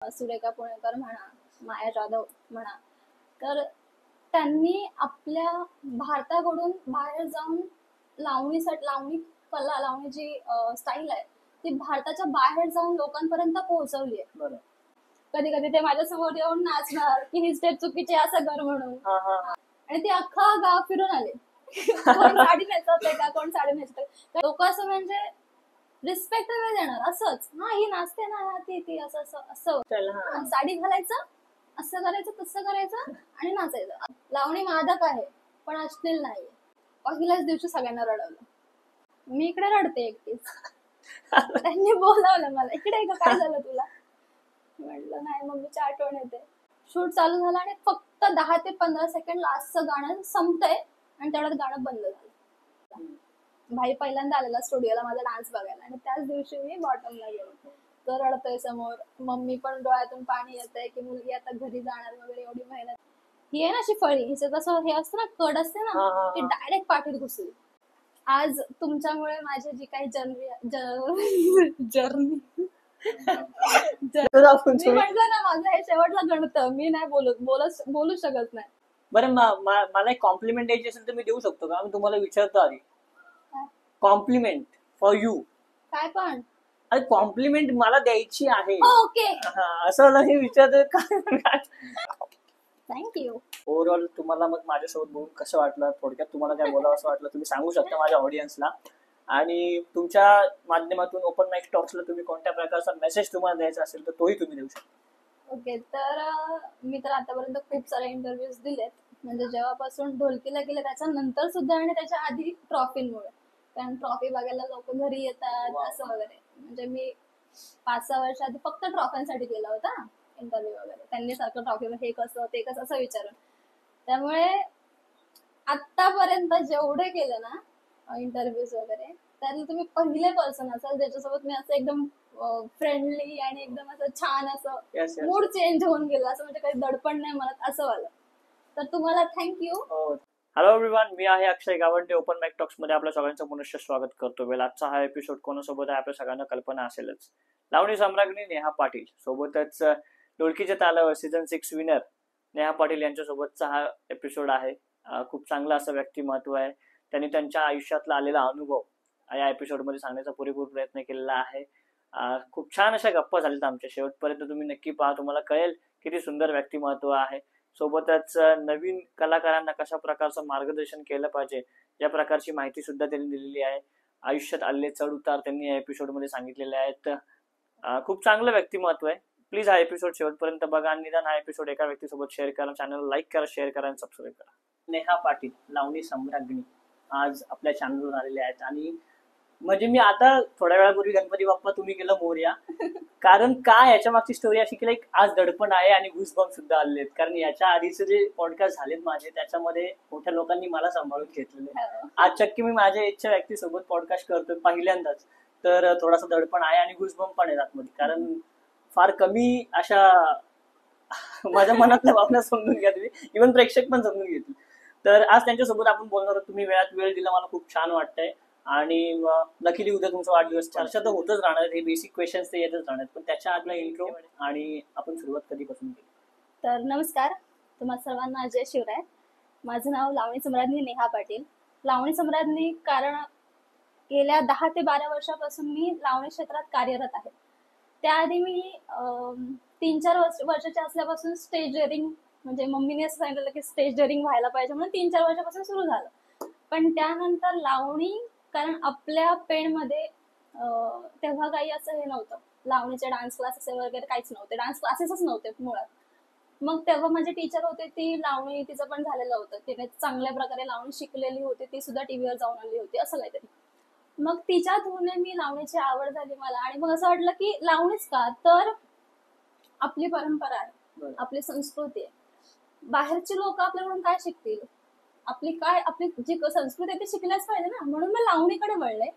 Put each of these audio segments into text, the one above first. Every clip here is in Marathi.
सुरेखा पुणेकर म्हणा, माया जाधव म्हणा, तर त्यांनी आपल्या भारताकडून बाहेर जाऊन लावणी कला, लावणी जी स्टाईल आहे ती भारताच्या बाहेर जाऊन लोकांपर्यंत पोहोचवली आहे. कधी कधी ते माझ्या समोर येऊन नाचणार की ही स्टेप चुकीची असं कर म्हणून, आणि ते अख्खा गाव फिरून आले. कोण साडी नेसवते का, कोण साडी नेसते, लोक असं म्हणजे रिस्पेक्ट नाही देणार, असंच हा ही नाचते ना, ती असं असं असं साडी घालायचं, असं करायचं तसं करायचं आणि नाचायचं. लावणी मादक आहे पण अश्लील नाहीये. पहिल्याच दिवशी सगळ्यांना रडवलं. मी इकडे रडते एकटीच. त्यांनी बोलावलं मला, इकडे काय झालं तुला? म्हटलं नाही मम्मीची आठवण येते. शूट चालू झालं आणि फक्त 10 ते 15 सेकंड लास्टचं गाणं संपतंय आणि तेवढ्यात गाणं बंद झालं. भाई पहिल्यांदा आलेला स्टुडिओला माझा डान्स बघायला आणि त्याच दिवशी मी बॉटमला गेलो. तो रडतोय समोर, मम्मी पण डोळ्यातून पाणी येतंय की मुलगी आता घरी जाणार वगैरे, एवढी मेहनत. ही आहे ना अशी फळी, हिचं तसं हे असतं ना, कड असते ना, ती डायरेक्ट पाठीत घुसली. आज तुमच्यामुळे माझी जी काही जर्नी म्हटलं ना, माझं हे शेवटला गणतं, मी नाही बोलू शकत नाही. बरं, मला एक कॉम्प्लिमेंट द्यायची असेल तर मी देऊ शकतो का? मी तुम्हाला विचारतो आधी. Compliment for you. काय पण? अरे कॉम्प्लिमेंट मला द्यायची आहे. ओके, असं हे विचारतो काय? थँक्यू. ओव्हरऑल तुम्हाला मग माझ्यासोबत बोलून कसं वाटलं? थोडक्यात तुम्हाला काय बोलावं असं वाटलं तुम्ही सांगू शकता माझ्या ऑडियन्सला. आणि तुमच्या माध्यमातून ओपन माइक टॉक्सला तुम्ही कोणत्या प्रकारचा मेसेज तुम्हाला द्यायचा असेल तर तोही तुम्ही देऊ शकता. ओके, तर मी तर आतापर्यंत खूप सारे इंटरव्ह्यूज दिलेत, म्हणजे जेव्हापासून ढोलकीला गेले त्याच्यानंतर सुद्धा आणि त्याच्या आधी ट्रॉफींमुळे. कारण ट्रॉफी बघायला लोक घरी येतात असं वगैरे. म्हणजे मी 5-6 वर्ष आधी फक्त ट्रॉफींसाठी केला होता इंटरव्ह्यू वगैरे. त्यांनी सारखं ट्रॉफीवर हे कसं ते कसं असं विचारून. त्यामुळे आतापर्यंत जेवढे केले ना इंटरव्ह्यूज वगैरे, त्यातले तुम्ही पहिले पर्सन असाल ज्याच्यासोबत मी असं एकदम फ्रेंडली आणि एकदम असं छान असं मूड चेंज होऊन गेला, असं म्हणजे काही दडपण नाही म्हणत असं वालं. तर तुम्हाला थँक्यू. हॅलो एव्हरीवन, मी आहे अक्षय गावंडे. ओपन माइक टॉक्स मध्ये आपल्या सगळ्यांचं पुनश्च स्वागत करतो. वेळ आजचा हा एपिसोड कोणासोबत आहे आपल्या सगळ्यांना कल्पना असेलच. लावणी सम्राज्ञी नेहा पाटील सोबतच ढोलकीच्या तालावर सीझन 6 विनर नेहा पाटील यांच्यासोबतचा हा एपिसोड आहे. खूप चांगला असं व्यक्तिमत्व आहे. त्यांनी त्यांच्या आयुष्यातला आलेला अनुभव या एपिसोडमध्ये सांगण्याचा पुरेपूर प्रयत्न केलेला आहे. खूप छान अशा गप्पा झाल्यात आमच्या. शेवटपर्यंत तुम्ही नक्की पहा, तुम्हाला कळेल किती सुंदर व्यक्तिमत्व आहे. सोबतच नवीन कलाकारांना कशा प्रकारचं मार्गदर्शन केलं पाहिजे या प्रकारची माहिती सुद्धा त्यांनी दिलेली आहे. आयुष्यात आलेले चढ उतार त्यांनी या एपिसोडमध्ये सांगितलेले आहेत. खूप चांगलं व्यक्तिमत्व आहे. प्लीज हा एपिसोड शेवटपर्यंत बघा आणि निदान हा एपिसोड एका व्यक्तीसोबत शेअर करा. चॅनल लाईक करा, शेअर करा आणि सबस्क्राईब करा. नेहा पाटील लावणी सम्राज्ञी आज आपल्या चॅनलवर आलेले आहेत. आणि म्हणजे मी आता थोड्या वेळापूर्वी गणपती बाप्पा तुम्ही केलं मोरया, कारण काय याच्या मागची स्टोरी अशी की आज दडपण आहे आणि घुसबम सुद्धा आलेत. कारण याच्या आधीचे जे पॉडकास्ट झालेत माझे त्याच्यामध्ये मोठ्या लोकांनी मला सांभाळून घेतलेले. आज चक्की मी माझ्या इच्छा व्यक्तीसोबत पॉडकास्ट करतोय पहिल्यांदाच, तर थोडासा दडपण आहे आणि घुसबम पण आहे आतमध्ये. कारण फार कमी अशा माझ्या मनातल्या भावना समजून घ्या तुम्ही, इव्हन प्रेक्षक पण समजून घेतील. तर आज त्यांच्यासोबत आपण बोलणार आहोत. तुम्ही वेळात वेळ दिला, मला खूप छान वाटतंय. आणि नक्की उद्या तुमचा वाढदिवस. चर्चा तर होतच राहणार, हे बेसिक क्वेश्चन्स तर येतच राहणार, पण त्याच्या आतला इंट्रो आणि आपण सुरुवात कधीपासून केली. तर नमस्कार तुम्हा सर्वांना, अजय शिवराय. माझं नाव लावणी सम्राज्ञी नेहा पाटील. लावणी सम्राज्ञी कारण गेल्या 10 ते 12 वर्षापासून मी लावणी क्षेत्रात कार्यरत आहे. त्याआधी मी 3-4 वर्षाच्या असल्यापासून स्टेज डेअरिंग, म्हणजे मम्मीने असं सांगितलं की स्टेज डेअरिंग व्हायला पाहिजे म्हणून 3-4 वर्षापासून सुरू झालं. पण त्यानंतर लावणी, कारण आपल्या पेणमध्ये तेव्हा काही असं हे नव्हतं, लावणीचे डान्स क्लासेस वगैरे काहीच नव्हते, डान्स क्लासेसच नव्हते मुळात. मग तेव्हा माझी टीचर होते, ती लावणी तिचं पण झालेलं होतं, तिने चांगल्या प्रकारे लावणी शिकलेली होती, ती सुद्धा टीव्हीवर जाऊन आली होती असं काहीतरी. मग तिच्या थ्रूने मी लावणीची आवड झाली मला. आणि मग असं वाटलं की लावणीच का, तर आपली परंपरा आहे, आपली संस्कृती आहे, बाहेरची लोक आपल्याकडून काय शिकतील, आपली जी संस्कृती आहे ती शिकल्याच पाहिजे ना. म्हणून मी लावणीकडे वळले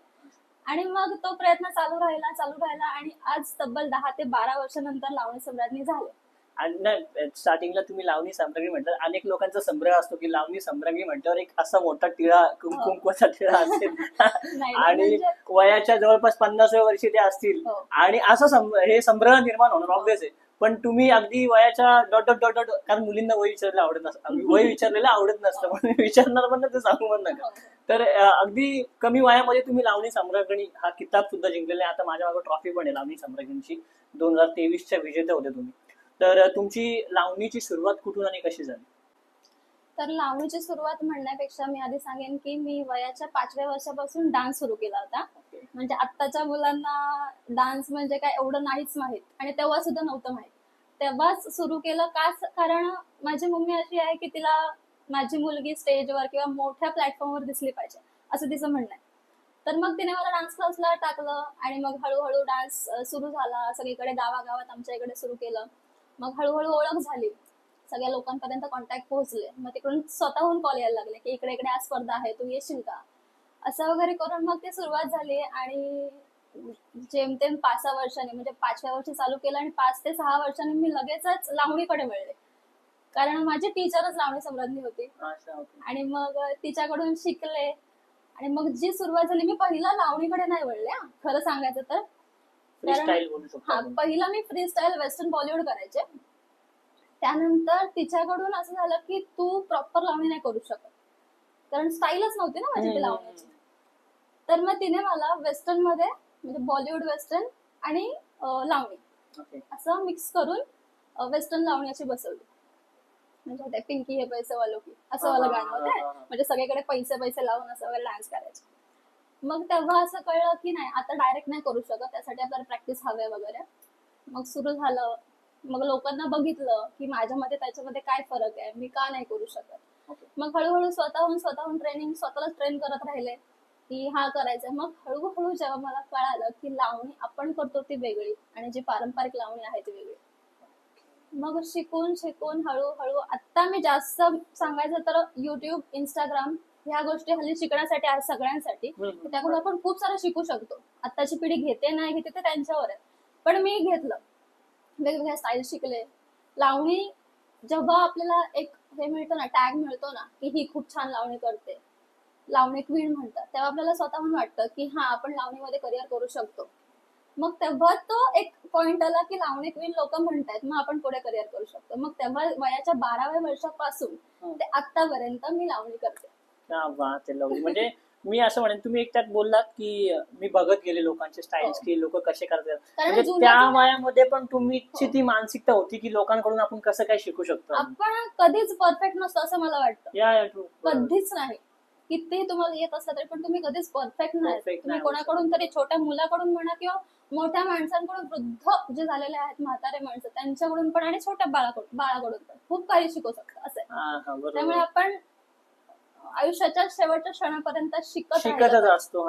आणि मग तो प्रयत्न चालू राहिला आणि आज तब्बल 10 ते 12 वर्षानंतर लावणी सम्राज्ञी झाले. आणि स्टार्टिंगला तुम्ही लावणी सम्राज्ञी म्हटलं, अनेक लोकांचा संभ्रम असतो की लावणी सम्राज्ञी म्हटल्यावर एक असा मोठा टिळा, कुंकवाचा टिळा असेल आणि वयाच्या जवळपास 50व्या वर्षी ते असतील आणि असं हे संभ्रम निर्माण होणार ऑब्व्हियस आहे. पण तुम्ही अगदी वयाच्या डॉट डॉट डॉट डॉट, कारण मुलींना वय विचारलेलं आवडत नसतं, वय विचारलेलं आवडत नसतं, पण विचारणार पण ना ते सांगू पण नका. तर अगदी कमी वयामध्ये तुम्ही लावणी सम्राज्ञी हा किताब सुद्धा जिंकलेला आहे. आता माझ्या मागे ट्रॉफी पण आहे लावणी सम्राज्ञीची, 2023च्या विजेते होते तुम्ही. तर तुमची लावणीची सुरुवात कुठून आणि कशी झाली? तर लावणीची सुरुवात म्हणण्यापेक्षा मी आधी सांगेन की मी वयाच्या 5व्या वर्षापासून डान्स सुरू केला होता. म्हणजे आत्ताच्या मुलांना डान्स म्हणजे काय एवढं नाहीच माहित, आणि तेव्हा सुद्धा नव्हतं माहित. तेव्हाच सुरू केलं का, कारण माझी मम्मी अशी आहे की तिला माझी मुलगी स्टेजवर किंवा मोठ्या प्लॅटफॉर्मवर दिसली पाहिजे, असं तिचं म्हणणं आहे. तर मग तिने मला डान्स क्लासला टाकलं आणि मग हळूहळू डान्स सुरू झाला. सगळीकडे गावागावात आमच्या इकडे सुरू केलं. मग हळूहळू ओळख झाली, सगळ्या लोकांपर्यंत कॉन्टॅक्ट पोहोचले. मग तिकडून स्वतःहून कॉल यायला लागले की इकडे इकडे आज स्पर्धा आहे, तू येशील का, असं वगैरे करून मग ती सुरुवात झाली. आणि जेमतेम 5-6 वर्षांनी, म्हणजे 5व्या वर्षी चालू केलं आणि 5 ते 6 वर्षांनी मी लगेचच लावणीकडे वळले, कारण माझी टीचरच लावणी सम्राज्ञी होती. आणि मग तिच्याकडून शिकले. आणि मग जी सुरुवात झाली, मी पहिला लावणीकडे नाही वळले खरं सांगायचं तर. पहिला मी फ्री स्टाईल वेस्टर्न बॉलिवूड करायचे. त्यानंतर तिच्याकडून असं झालं की तू प्रॉपर लावणी नाही करू शकत, कारण स्टाईलच नव्हती ना माझी ती लावण्याची. तर मग तिने मला वेस्टर्न मध्ये, म्हणजे बॉलिवूड वेस्टर्न आणि लावणी असं मिक्स करून वेस्टर्न लावणी अशी बसवली. म्हणजे ते पिंकी हे पैसे वालो की असं वाला गाणं होतं, म्हणजे सगळीकडे पैसे पैसे लावून असं वगैरे डान्स करायचे. मग तेव्हा असं कळलं की नाही, आता डायरेक्ट नाही करू शकत, त्यासाठी आपल्याला प्रॅक्टिस हवे वगैरे. मग सुरू झालं. मग लोकांना बघितलं की माझ्यामध्ये त्याच्यामध्ये काय फरक आहे, मी का नाही करू शकत. मग हळूहळू स्वतःहून ट्रेनिंग, स्वतःलाच ट्रेन करत राहिले की हा करायचं. मग हळूहळू जेव्हा मला कळालं की लावणी आपण करतो ती वेगळी आणि जी पारंपरिक लावणी आहे ती वेगळी, मग शिकून हळूहळू आता मी जास्त सांगायचं तर युट्यूब, इंस्टाग्राम ह्या गोष्टी हल्ली शिकण्यासाठी आहेत सगळ्यांसाठी. त्याकडून आपण खूप सारं शिकू शकतो. आत्ताची पिढी घेते नाही घेते ते त्यांच्यावर आहे, पण मी घेतलं. वेगवेगळ्या स्टाईल शिकले. लावणी जेव्हा आपल्याला एक हे मिळतं ना, टॅग मिळतो ना की ही खूप छान लावणी करते, लावणी क्वीन म्हणतात, तेव्हा आपल्याला स्वतःहून वाटतं की हा आपण लावणीमध्ये करिअर करू शकतो. मग तेव्हा तो एक पॉइंट आला की लावणी क्वीन लोक म्हणतायत, मग आपण पुढे करिअर करू शकतो. मग तेव्हा वयाच्या 12व्या वर्षापासून ते आतापर्यंत मी लावणी करते. म्हणजे मी असं म्हणेन, तुम्ही एक त्यात बोललात की मी बघत गेले लोकांचे स्टाईल्स की लोक कसे करतात, म्हणजे त्या वयामध्ये पण तुमची ती मानसिकता होती की लोकांकडून आपण कसं काय शिकू शकतो. आपण कधीच परफेक्ट नसतो असं मला वाटतं. कधीच नाही. कितीही तुम्हाला येत असलं तरी पण तुम्ही कधीच परफेक्ट नाही. तुम्ही कोणाकडून तरी, छोट्या मुलाकडून म्हणा किंवा मोठ्या माणसांकडून, वृद्ध जे झालेले आहेत म्हातारे माणसं त्यांच्याकडून पण, आणि छोट्या बाळाकडून पण खूप काही शिकू शकतो असं. त्यामुळे आपण आयुष्याच्या शेवटच्या क्षणापर्यंत शिकतच असतो.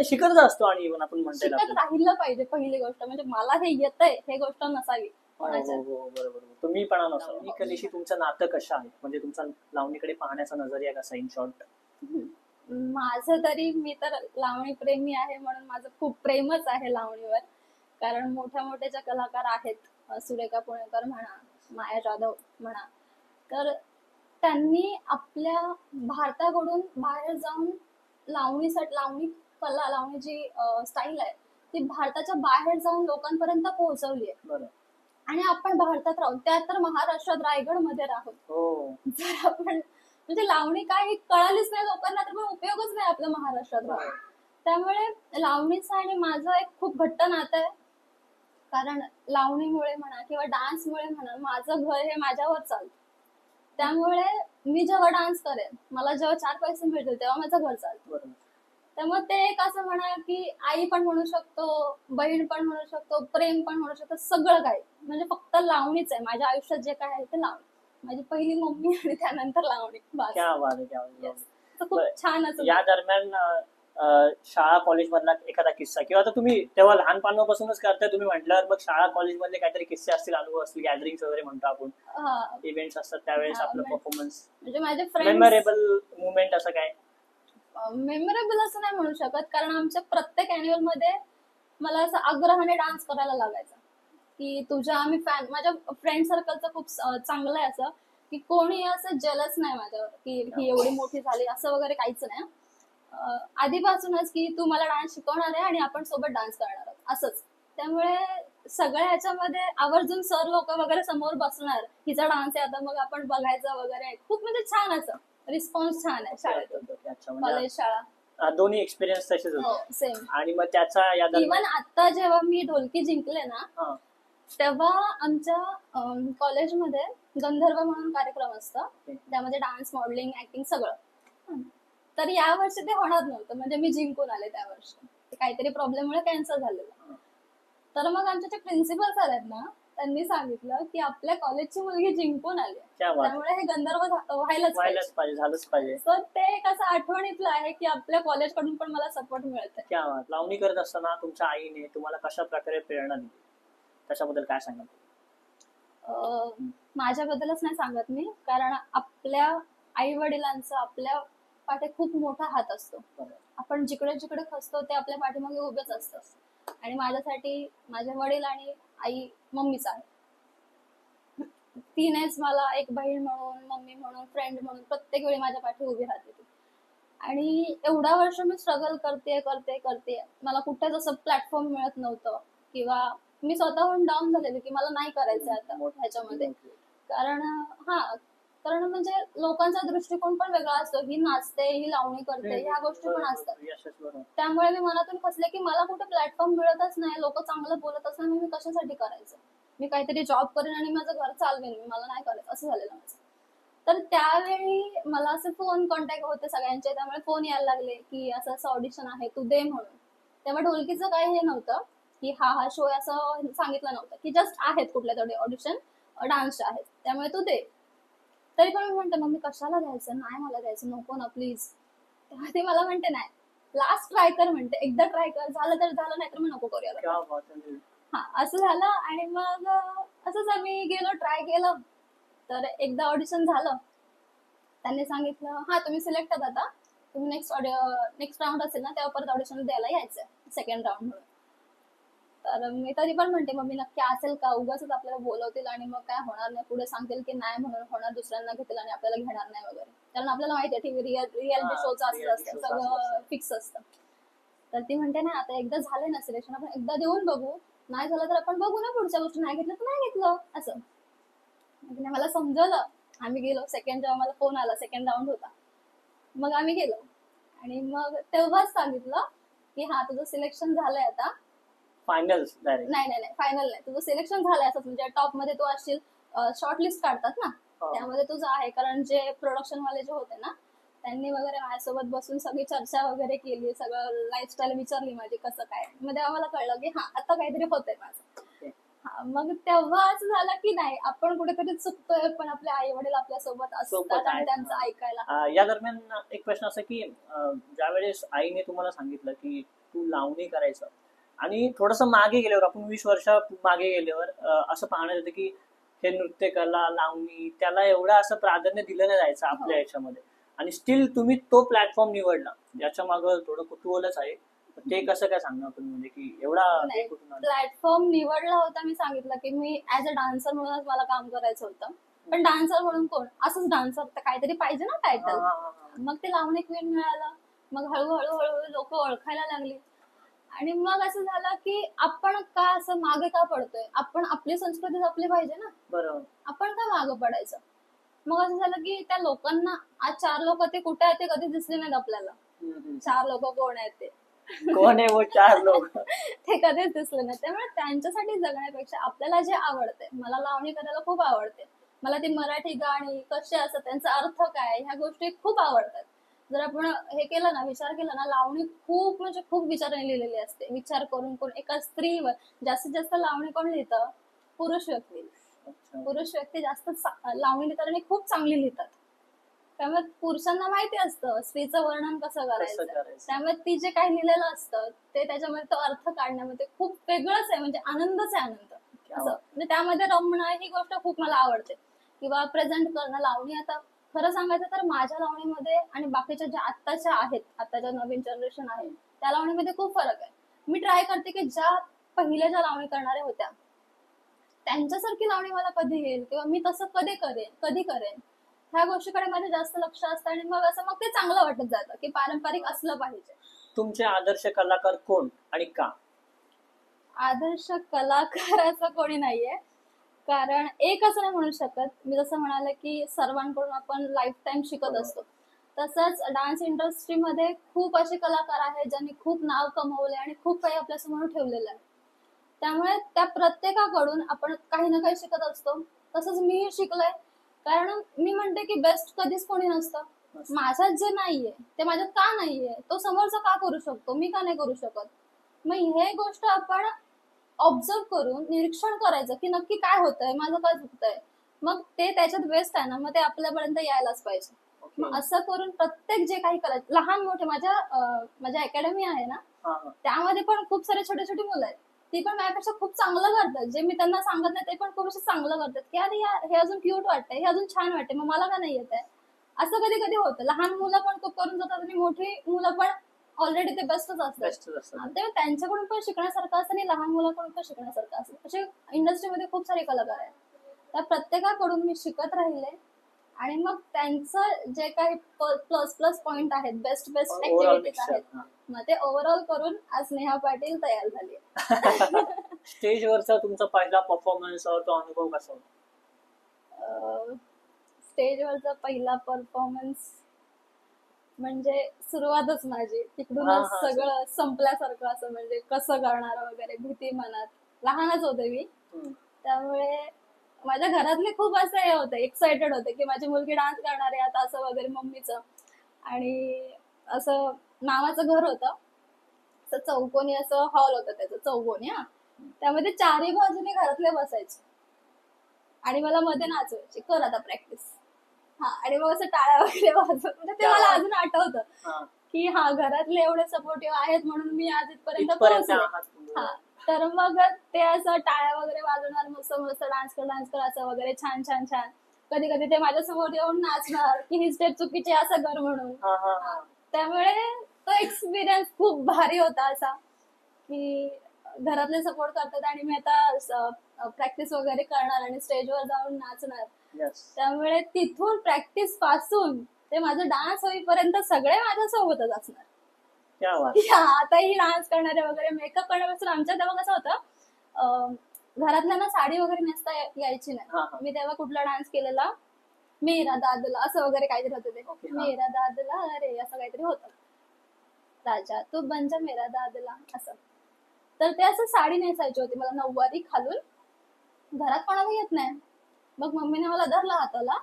शिकतच असतो आणि आपण म्हणतो शिकत राहिलं पाहिजे. पहिली गोष्ट म्हणजे मला हे येतंय हे गोष्ट नसावी. बरोबर. तुम्ही पण लावणी कलेशी तुमचं नातं कसं आहे, म्हणजे तुमचा लावणीकडे पाहण्याचा नजरिया कसा, इन शॉर्ट? माझं तरी, मी तर लावणी प्रेमी आहे म्हणून माझं खूप प्रेमच आहे लावणीवर. कारण मोठ्या मोठ्या ज्या कलाकार आहेत, सुरेखा पुणेकर म्हणा, माया जाधव म्हणा, तर त्यांनी आपल्या भारताकडून बाहेर जाऊन लावणी कला, लावणी जी स्टाईल आहे ती भारताच्या बाहेर जाऊन लोकांपर्यंत पोहोचवली आहे. आणि आपण भारतात राहून, त्यात तर महाराष्ट्रात रायगड मध्ये राहून जर आपण म्हणजे लावणी काय ही कळालीच नाही लोकांना तर मग उपयोगच नाही आपल्या महाराष्ट्रात राहून. त्यामुळे लावणीचं आणि माझं एक खूप घट्ट नातं आहे. कारण लावणीमुळे म्हणा किंवा डान्समुळे म्हणा, माझं घर हे माझ्यावर चालतं. त्यामुळे मी जेव्हा डान्स करेन, मला जेव्हा 4 पैसे मिळतील तेव्हा माझं घर चालतं. त्यामुळे ते एक असं म्हणा की आई पण म्हणू शकतो, बहीण पण म्हणू शकतो, प्रेम पण म्हणू शकतो, सगळं काही. म्हणजे फक्त लावणीच आहे माझ्या आयुष्यात, जे काय आहे ते लावणी. माझी पहिली मम्मी आणि त्यानंतर लावणी. खूप छान असं. या दरम्यान शाळा कॉलेज मधला एखादा किस्सा, किंवा आता तुम्ही तेव्हा लहानपणापासूनच करताय तुम्ही म्हटल्यावर, मग शाळा कॉलेज मधले काहीतरी किस्से असतील, अनुभव असतील, गॅदरिंग वगैरे म्हणतो आपण, इव्हेंट्स असतात त्यावेळेस आपलं परफॉर्मन्स, म्हणजे माझे फ्रेंड्स, मेमोरेबल मुवमेंट असं काय? मेमोरेबल असं नाही म्हणू शकत, कारण आमच्या प्रत्येक अॅन्युअल मध्ये मला असं आग्रहाने डान्स करायला लागायचा की तुझ्या, आम्ही फॅन, माझ्या फ्रेंड सर्कलचं खूप चांगलं आहे असं की कोणी असं जलस नाही माझ्यावर की ही एवढी मोठी झाली असं वगैरे काहीच नाही. आधीपासूनच की तू मला डान्स शिकवणार आहे आणि आपण सोबत डान्स करणार आहोत असंच. त्यामुळे सगळ्या ह्याच्यामध्ये आवर्जून सर लोक वगैरे समोर बसणार, हिचा डान्स आहे आता मग आपण बघायचं वगैरे. खूप म्हणजे छान असं रिस्पॉन्स छान आहे शाळेतून. अच्छा, म्हणजे कॉलेज शाळा दोन्ही एक्सपिरियन्स तसेच हो होते. सेम. आणि मग त्याचा या इवन दरम्यान आता जेव्हा मी ढोलकी जिंकले ना, हा, तेव्हा आमच्या कॉलेजमध्ये गंधर्व म्हणून कार्यक्रम असतं, Okay. त्यामध्ये डान्स, मॉडेलिंग, ऍक्टिंग सगळं. तर या वर्षी ते होणार नव्हतं, म्हणजे मी जिंकून आले त्या वर्षी. ते काहीतरी प्रॉब्लेममुळे कॅन्सल झालेलं. तर मग आमचे जे प्रिन्सिपल सर आहेत ना, त्यांनी सांगितलं की आपल्या कॉलेजची मुलगी जिंकून आली, क्या बात आहे. त्यामुळे हे गंधर्व व्हायलाच पाहिजे. व्हायलाच पाहिजे, झालंच पाहिजे. तर ते एक असं आठवणीतलं आहे की आपल्या कॉलेज कडून पण मला सपोर्ट मिळत आहे. क्या बात. लावणी करत असताना तुमच्या आईने तुम्हाला कशा प्रकारे प्रेरणा दिली, त्याच्याबद्दल काय सांगाल? माझ्याबद्दलच नाही सांगत मी, कारण आपल्या आई वडिलांचा आपल्या पाठी खूप मोठा हात असतो. आपण जिकडे जिकडे खचतो ते आपल्या पाठीमागे उभेच असतात. आणि माझ्यासाठी माझे वडील आणि आई मम्मीच आहे. तिनेच मला एक बहीण म्हणून, मम्मी म्हणून, फ्रेंड म्हणून प्रत्येक वेळी माझ्या पाठी उभी राहते ती. आणि एवढा वर्ष मी स्ट्रगल करते, मला कुठेच असं प्लॅटफॉर्म मिळत नव्हतं, किंवा मी स्वतःहून डाऊन झालेली की मला नाही करायचं आता ह्याच्यामध्ये. कारण म्हणजे लोकांचा दृष्टिकोन पण वेगळा असतो, ही नाचते, ही लावणी करते, ह्या गोष्टी पण असतात. त्यामुळे मी मनातून खचले की मला कुठे प्लॅटफॉर्म मिळतच नाही, लोक चांगलं बोलतच नाही, मी कशासाठी करायचं, मी काहीतरी जॉब करेन आणि माझं घर चालवेन, मला नाही करायचं, असं झालेलं माझं. तर त्यावेळी मला असे फोन कॉन्टॅक्ट होते सगळ्यांचे, त्यामुळे फोन यायला लागले की असं असं ऑडिशन आहे, तू दे म्हणून. तेव्हा ढोलकीचं काही हे नव्हतं की हा शो असं सांगितलं नव्हतं, की जस्ट आहेत कुठल्या तरी ऑडिशन डान्सचे आहेत, त्यामुळे तू दे. तरी पण मी म्हणते मम्मी कशाला द्यायचं, नाही मला द्यायचं, नको ना प्लीज. तेव्हा ती मला म्हणते नाही, लास्ट ट्राय कर, म्हणते एकदा ट्राय कर, झालं तर झालं, नाही तर मी नको करूया. हा असं झालं. आणि मग असंच आम्ही गेलो, ट्राय केलं. तर एकदा ऑडिशन झालं, त्यांनी सांगितलं हा तुम्ही सिलेक्ट आहात, आता तुम्ही नेक्स्ट राऊंड असेल ना तेव्हा परत ऑडिशन द्यायला यायचंय, सेकंड राऊंड म्हणून. तर मी तरी पण म्हणते मम्मी नक्की असेल का, उगाच आपल्याला बोलवतील आणि मग काय होणार नाही, पुढे सांगतील की नाही म्हणून होणार, दुसऱ्यांना घेतील आणि आपल्याला घेणार नाही वगैरे. कारण आपल्याला माहिती आहे टीव्ही रियालिटी शोचं असतं, सगळं फिक्स असतं. तर ती म्हणते नाही, आता एकदा झालंय ना सिलेक्शन, आपण एकदा देऊन बघू, नाही झालं तर आपण बघू ना पुढच्या गोष्टी, नाही घेतलं तर नाही घेतलं असं. मला समजवलं. आम्ही गेलो, सेकंड जेव्हा मला फोन आला, सेकंड राऊंड होता, मग आम्ही गेलो. आणि मग तेव्हाच सांगितलं की हा तुझं सिलेक्शन झालंय आता, फायनल. नाही फायनल नाही, तुझं सिलेक्शन झालंय असं, म्हणजे टॉप मध्ये तू असशील, शॉर्ट लिस्ट काढतात ना, त्यामध्ये तुझं आहे. कारण जे प्रोडक्शन वाले जे होते ना, त्यांनी वगैरे माझ्यासोबत बसून सगळी चर्चा वगैरे केली, सगळं लाईफस्टाईल विचारली माझी कसं काय. मग तेव्हा मला कळलं की हा आता काहीतरी होतंय माझं. मग तेव्हा असं झालं की नाही, आपण कुठेतरी चुकतोय, पण आपले आई वडील आपल्या सोबत असतात आणि त्यांचं ऐकायला. या दरम्यान एक प्रश्न असा की ज्यावेळेस आईने तुम्हाला सांगितलं की तू लावणी करायचं, आणि थोडस मागे गेल्यावर, आपण 20 वर्ष मागे गेल्यावर असं पाहण्यात येतं की हे नृत्य कला, लावणी, त्याला एवढं असं प्राधान्य दिलं नाही जायचं आपल्या याच्यामध्ये, आणि स्टील तुम्ही तो प्लॅटफॉर्म निवडला. याच्या मागं थोडं कुतूहलच आहे, ते कसं काय सांगणार तुम्ही, म्हणजे की एवढा प्लॅटफॉर्म निवडला होता. मी सांगितलं की मी ऍज अ डान्सर म्हणूनच मला काम करायचं होतं, पण डान्सर म्हणून कोण, असंच डान्सर तर काहीतरी पाहिजे ना टायटल. मग ते लावणी क्वीन मिळालं, मग हळूहळू लोक ओळखायला लागली. आणि मग असं झालं की आपण का असं मागे का पडतोय, आपण आपली संस्कृती जपली पाहिजे ना, बरोबर, आपण का मागं पडायचं. मग असं झालं की त्या लोकांना, आज 4 लोक ते कुठे आहेत ते कधी दिसले नाहीत आपल्याला. 4 लोक कोण आहेत ते, कोण आहे वो 4 लोक, ते कधीच दिसले नाही. त्यामुळे त्यांच्यासाठी जगण्यापेक्षा आपल्याला जे आवडते, मला लावणी करायला खूप आवडते, मला ती मराठी गाणी कशी असतात, त्यांचा अर्थ काय, ह्या गोष्टी खूप आवडतात. जर आपण हे केलं ना, विचार केला ना, लावणी खूप म्हणजे खूप विचाराने लिहिलेली असते, विचार करून कोण, एका स्त्रीवर. जास्तीत जास्त लावणी कोण लिहितं, पुरुष व्यक्ती जास्त लावणी लिहितात आणि खूप चांगली लिहितात. त्यामुळे पुरुषांना माहिती असतं स्त्रीचं वर्णन कसं करायचं, त्यामुळे ती जे काही लिहिलेलं असतं ते त्याच्यामध्ये तो अर्थ काढण्यामध्ये खूप वेगळंच आहे, म्हणजे आनंदच आहे, आनंद असं. म्हणजे त्यामध्ये रमणं ही गोष्ट खूप मला आवडते, किंवा प्रेझेंट करणं. लावणी आता खरं सांगायचं तर माझ्या लावणीमध्ये आणि बाकीच्या ज्या आत्ताच्या आहेत, आत्ताच्या नवीन जनरेशन आहे, त्या लावणीमध्ये खूप फरक आहे. मी ट्राय करते की ज्या पहिल्या ज्या लावणी करणाऱ्या होत्या त्यांच्यासारखी लावणी मला कधी येईल, किंवा मी तसं कधी करेन, ह्या गोष्टीकडे माझं जास्त लक्ष असतं. आणि मग असं मग ते चांगलं वाटत जातं की पारंपरिक असलं पाहिजे. तुमचे आदर्श कलाकार कोण आणि का? आदर्श कलाकाराचं कोणी नाहीये, कारण एक असं नाही म्हणू शकत. मी जसं म्हणाले की सर्वांकडून आपण लाईफ टाइम शिकत असतो, तसंच डान्स इंडस्ट्रीमध्ये खूप असे कलाकार आहेत ज्यांनी खूप नाव कमवले आणि खूप काही आपल्यासमोर ठेवलेलं आहे. त्यामुळे त्या प्रत्येकाकडून आपण काही ना काही शिकत असतो. तसंच मी शिकले, कारण मी म्हणते की बेस्ट कधीच कोणी नसतं. माझ्यात जे नाहीये ते माझ्यात का नाहीये, तो समोरचा का करू शकतो, मी का नाही करू शकत. मग हे गोष्ट आपण ऑब्झर्व करून निरीक्षण करायचं की नक्की काय होतंय, माझं काय चुकतंय. मग ते त्याच्यात बेस्ट आहे ना, मग ते आपल्यापर्यंत यायलाच पाहिजे. मग असं करून प्रत्येक जे काही करायचं, लहान मोठे, माझ्या अकॅडमी आहे ना, त्यामध्ये पण खूप सारे छोटे छोटे मुलं आहेत. ती पण माझ्यापेक्षा खूप चांगलं करतात. जे मी त्यांना सांगत नाही ते पण खूप असं चांगलं करतात की अरे यार, हे अजून क्यूट वाटतंय, हे अजून छान वाटतंय, मग मला का नाही येत आहे. असं कधी कधी होतं. लहान मुलं पण खूप करून जातात आणि मोठी मुलं पण ऑलरेडी ते बेस्टच असतात. तेव्हा त्यांच्याकडून पण शिकण्यासारखं असतं आणि लहान मुलांकडून पण शिकण्यासारखं असतं. असे इंडस्ट्रीमध्ये खूप सारे कलाकार आहेत. त्या प्रत्येकाकडून मी शिकत राहिले आणि मग त्यांचं जे काही प्लस पॉइंट आहेत, बेस्ट ऍक्टिव्हिटीज आहेत, मग ते ओव्हरऑल करून आज नेहा पाटील तयार झाली. स्टेजवरचा तुमचा पहिला परफॉर्मन्स तो अनुभव कसा होता? स्टेजवरचा पहिला परफॉर्मन्स म्हणजे सुरुवातच माझी तिकडूनच सगळं संपल्यासारखं. असं म्हणजे कसं करणार वगैरे भीती मनात. लहानच होते मी, त्यामुळे माझ्या घरातले खूप असं हे होते, एक्साइटेड होते की माझी मुलगी डान्स करणार आहे आता असं वगैरे, मम्मीचं. आणि असं मामाचं घर होतं, असं चौकोनी असं हॉल होतं त्याचं, चौकोनी. त्यामध्ये चारही बाजूने घरातले बसायचे आणि मला मध्ये नाचवायचे, कर आता प्रॅक्टिस. आणि मग असं टाळ्या वगैरे वाजवत, म्हणजे ते मला अजून आठवतं की घरातले एवढे सपोर्टिव्ह आहेत म्हणून मी आज इथपर्यंत पोहोचले. तर मग ते असं टाळ्या वगैरे वाजवणार, मस्त मस्त डान्स कर असं वगैरे, छान छान छान. कधी कधी ते माझ्यासमोर येऊन नाचणार की ही स्टेप चुकीची असं कर म्हणून. त्यामुळे तो एक्सपिरियन्स खूप भारी होता असा की घरातले सपोर्ट करतात आणि मी आता प्रॅक्टिस वगैरे करणार आणि स्टेजवर जाऊन नाचणार. त्यामुळे तिथून प्रॅक्टिस पासून ते माझं डान्स होईपर्यंत सगळे माझ्या सोबतच असणार. आताही डान्स करणारे वगैरे, मेकअप करण्यापासून. आमच्या तेव्हा कसं होतं, घरातल्यांना साडी वगैरे नेसता यायची नाही. मी तेव्हा कुठला डान्स केलेला, मेरा दादला असं वगैरे काहीतरी होतं ते, मेरा दादला अरे असं काहीतरी होतं, राजा तू बन जा मेरा दादला असं. तर ते असं साडी नेसायची होती मला, नऊवारी खालून. घरात कोणाला येत नाही. मग मम्मीने मला धरला हाताला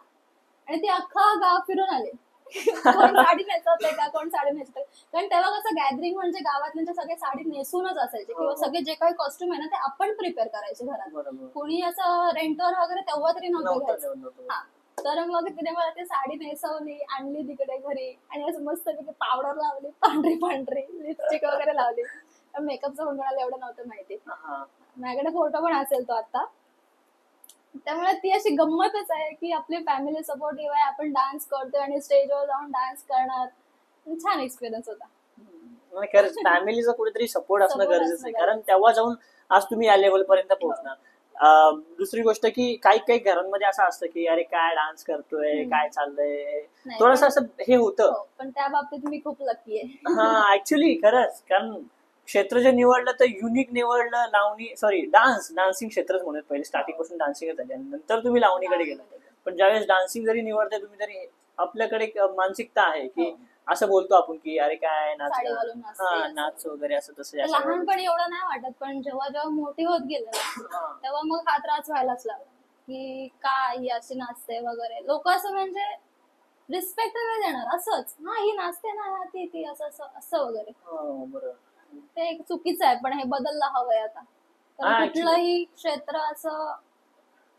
आणि ती अख्खा गाव फिरून आले. कोण साडी नेसवतंय का, कोण साडी नेसतंय. कारण तेव्हा कसं गॅदरिंग म्हणजे गावातल्यांचे सगळे साडी नेसूनच असायचे, किंवा सगळे जे काही कॉस्ट्युम आहे ना ते आपण प्रिपेअर करायचे घरात. कुणी असं रेंटवर वगैरे तेव्हा तरी नव्हतं घ्यायचं. तर मग तिने मला ती साडी नेसवली, आणली तिकडे घरी आणि असं मस्त पावडर लावली, पांढरी लिपस्टिक वगैरे लावली. मेकअपचं पण कोणाला एवढं नव्हतं माहिती. माझ्याकडे फोटो पण असेल तो आता. त्यामुळे ती अशी गंमतच आहे की आपली फॅमिली सपोर्टिव्ह आहे, आपण डान्स करतोय आणि स्टेजवर जाऊन डान्स करणार. छान एक्सपिरियन्स होता. खरंच फॅमिलीचा कुठेतरी सपोर्ट असणं गरजेचं आहे, कारण तेव्हा जाऊन आज तुम्ही या लेवल पर्यंत पोहोचणार. दुसरी गोष्ट की काही घरांमध्ये असं असतं की अरे काय डान्स करतोय, काय चाललंय, थोडस असं हे होतं. पण त्या बाबतीत मी खूप लकी आहे. ऍक्च्युली खरंच, कारण क्षेत्र जे निवडलं तर युनिक निवडलं. लावणी डान्सिंग क्षेत्रच म्हणत, पहिले स्टार्टिंग पासून डान्सिंगच झाली आणि नंतर तुम्ही लावणीकडे गेला. पण ज्यावेळेस डान्सिंग जरी निवडताय तुम्ही, तरी आपल्याकडे मानसिकता आहे की असं बोलतो आपण की अरे काय नाच वगैरे असं तसं. लहानपणी एवढं नाही वाटत, पण जेव्हा जेव्हा मोठी होत गेलं तेव्हा मग हा त्रास व्हायलाच लागला की काय ही अशी नाचते वगैरे. लोक असं म्हणजे रिस्पेक्ट नाही देणार, असंच ही नाचते ना, ती असं वगैरे. ते एक चुकीचं आहे, पण हे बदलला हवंय आता. कुठलंही क्षेत्र असं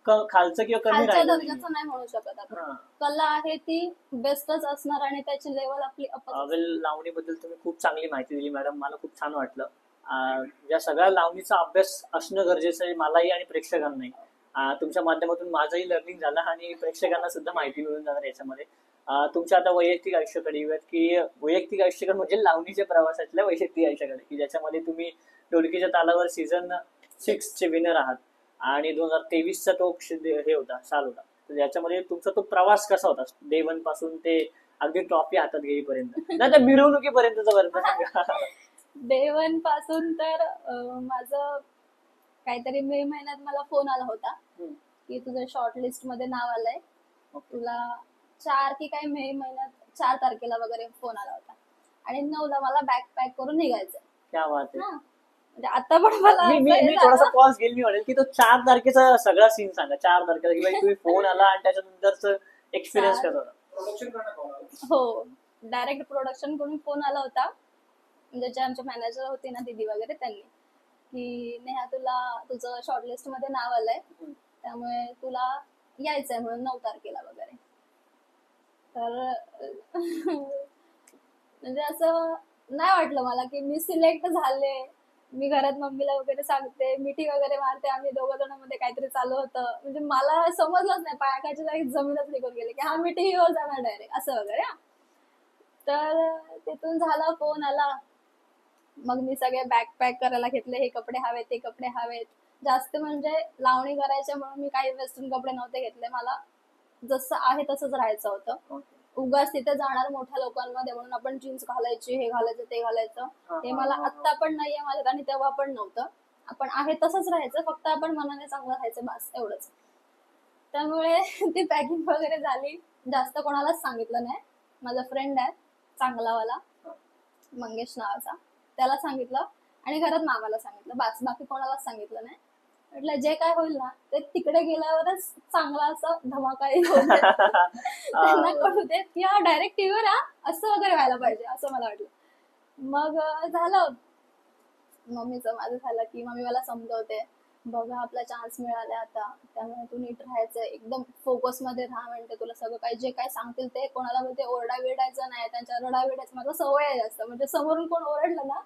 खालचं किंवा कमी दर्जाचं नाही म्हणू शकत आपण. कला आहे ती बेस्टच असणार आणि त्याची लेवल आपली लावणीबद्दल तुम्ही खूप चांगली माहिती दिली मॅडम, मला खूप छान वाटलं. या सगळ्या लावणीचा अभ्यास असणं गरजेचं आहे, मलाही आणि प्रेक्षकांनाही. तुमच्या माध्यमातून माझंही लर्निंग झालं आणि प्रेक्षकांना सुद्धा माहिती मिळून जाणार याच्यामध्ये. तुमच्या आता वैयक्तिक आयुष्याकडे येऊयात की वैयक्तिक आयुष्याकडे म्हणजे लावणीच्या प्रवासातल्या वैयक्तिक आयुष्याकडे, की ज्याच्यामध्ये तुम्ही ढोलकीच्या तालावर सीझन 6 चे विनर आहात आणि 2023चा तो हे होता, साल होता. तर याच्यामध्ये तुमचा तो प्रवास कसा होता, डे 1 पासून ते अगदी ट्रॉफी हातात घेईपर्यंत, नाही तर मिरवणुकीपर्यंत? डे 1 पासून तर माझं काहीतरी मे महिन्यात मला फोन आला होता हम्म. की तुझं शॉर्ट लिस्ट मध्ये नाव आलंय, ओके. तुला 4 की काही मे महिन्यात 4 तारखेला वगैरे फोन आला होता आणि 9ला मला बॅग पॅक करून निघायचंय. क्या बात आहे. हा म्हणजे आता पण मला मी असं मी हे मी झालं. थोडासा पॉज घेईल. मी म्हणेल की तो 4 तारखेचा सगळा सीन सांगा. 4 तारखेला की तुम्ही फोन आला आणि त्याच्यानंतरच एक्सपिरियन्स चार. कसा होता? हो, डायरेक्ट प्रोडक्शन कडून फोन आला होता, म्हणजे जे आमचे मॅनेजर होते ना दीदी वगैरे, त्यांनी की नेहा तुला तुझं शॉर्टलिस्ट मध्ये नाव आलंय, त्यामुळे तुला यायचंय म्हणून 9 तारखेला वगैरे. तर म्हणजे असं नाही वाटलं मला की मी सिलेक्ट झाले. मी घरात मम्मीला वगैरे सांगते, मिठी वगैरे मारते, आम्ही दोघं जणांमध्ये काहीतरी चालू होतं, म्हणजे मला समजलंच नाही, पायाखालची जागी जमीनच निघून गेली की हा मी टीव्हीवर जाणार डायरेक्ट असं वगैरे. हा. तर तिथून झाला, फोन आला, मग मी सगळे बॅग पॅक करायला घेतले, हे कपडे हवेत ते कपडे हवेत. जास्त म्हणजे लावणी करायचे म्हणून मी काही वेस्टर्न कपडे नव्हते घेतले, मला जसं आहे तसंच राहायचं होतं. उगाच तिथे जाणार मोठ्या लोकांमध्ये म्हणून आपण जीन्स घालायची, हे घालायचं ते घालायचं, हे मला आत्ता पण नाहीये माझ्यात आणि तेव्हा पण नव्हतं. आपण आहे तसंच राहायचं, फक्त आपण मनाने चांगलं राहायचं, बस एवढंच. त्यामुळे ती पॅकिंग वगैरे झाली, जास्त कोणालाच सांगितलं नाही. माझा फ्रेंड आहे चांगलावाला, मंगेश नावाचा, त्याला सांगितलं आणि घरात मामाला सांगितलं, बस बाकी कोणालाच सांगितलं नाही. म्हटलं जे काय होईल ना ते तिकडे गेल्यावरच चांगला असं धमाका होऊन जाईल. त्यांना कळू देत की हा डायरेक्ट टीव्हीवर असं वगैरे व्हायला पाहिजे, असं मला वाटलं. मग झालं, मम्मीचं माझं झालं की मम्मी मला समजवते, बघा आपला चान्स मिळाला आता, त्यामुळे तू नीट राहायचं, एकदम फोकस मध्ये राहा, म्हणते तुला सगळं काही जे काय सांगतील ते कोणाला म्हणजे ओरडा विडायचं नाही, त्यांच्या रडा विडायचं माझं सवय आहे जास्त, म्हणजे समोरून कोण ओरडलं ना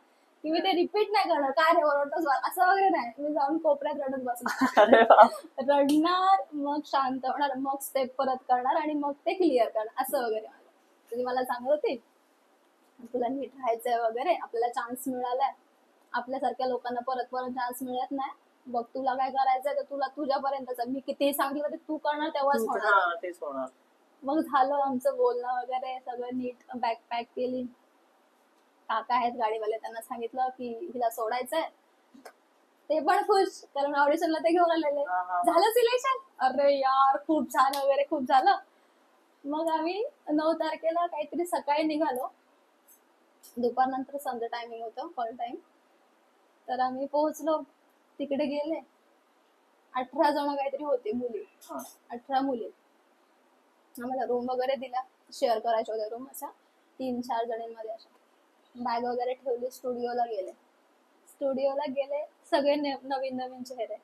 की मी ते रिपीट नाही करणार, काय रे ओरडतोस असं वगैरे नाही, मी जाऊन कोपऱ्यात रडत बसणार, रडणार, मग शांत होणार, मग स्टेप परत करणार आणि मग ते क्लिअर करणार, असं वगैरे. तुम्ही मला सांगत होती तुला नीट राहायचंय वगैरे, आपल्याला चान्स मिळालाय, आपल्यासारख्या लोकांना परत परत चान्स मिळत नाही, बघ तुला काय करायचंय तर तुला तुझ्यापर्यंतच, मी किती सांगितलं ते तू करणार तेव्हाच होणार. मग झालं आमचं बोलणं वगैरे, सगळं नीट, बॅग पॅक केली. काका आहेत गाडीवाले, त्यांना सांगितलं की हिला सोडायचंय, ते पण खुश, कारण ऑडिशनला ते घेऊन आलेले. झालं सिलेक्शन, अरे यार खूप छान वगैरे, खूप झालं. मग आम्ही 9 तारखेला काहीतरी सकाळी निघालो, दुपारनंतर संध्या टायमिंग होतं, कॉल टाइम. तर आम्ही पोहोचलो, तिकडे गेले, 18 जण काहीतरी होते मुली, 18 मुली. आम्हाला रूम वगैरे दिला, शेअर करायच्या होत्या रूम, अशा 3-4 जणींमध्ये अशा. बॅग वगैरे ठेवली, स्टुडिओला गेले, सगळे नवीन नवीन चेहरे.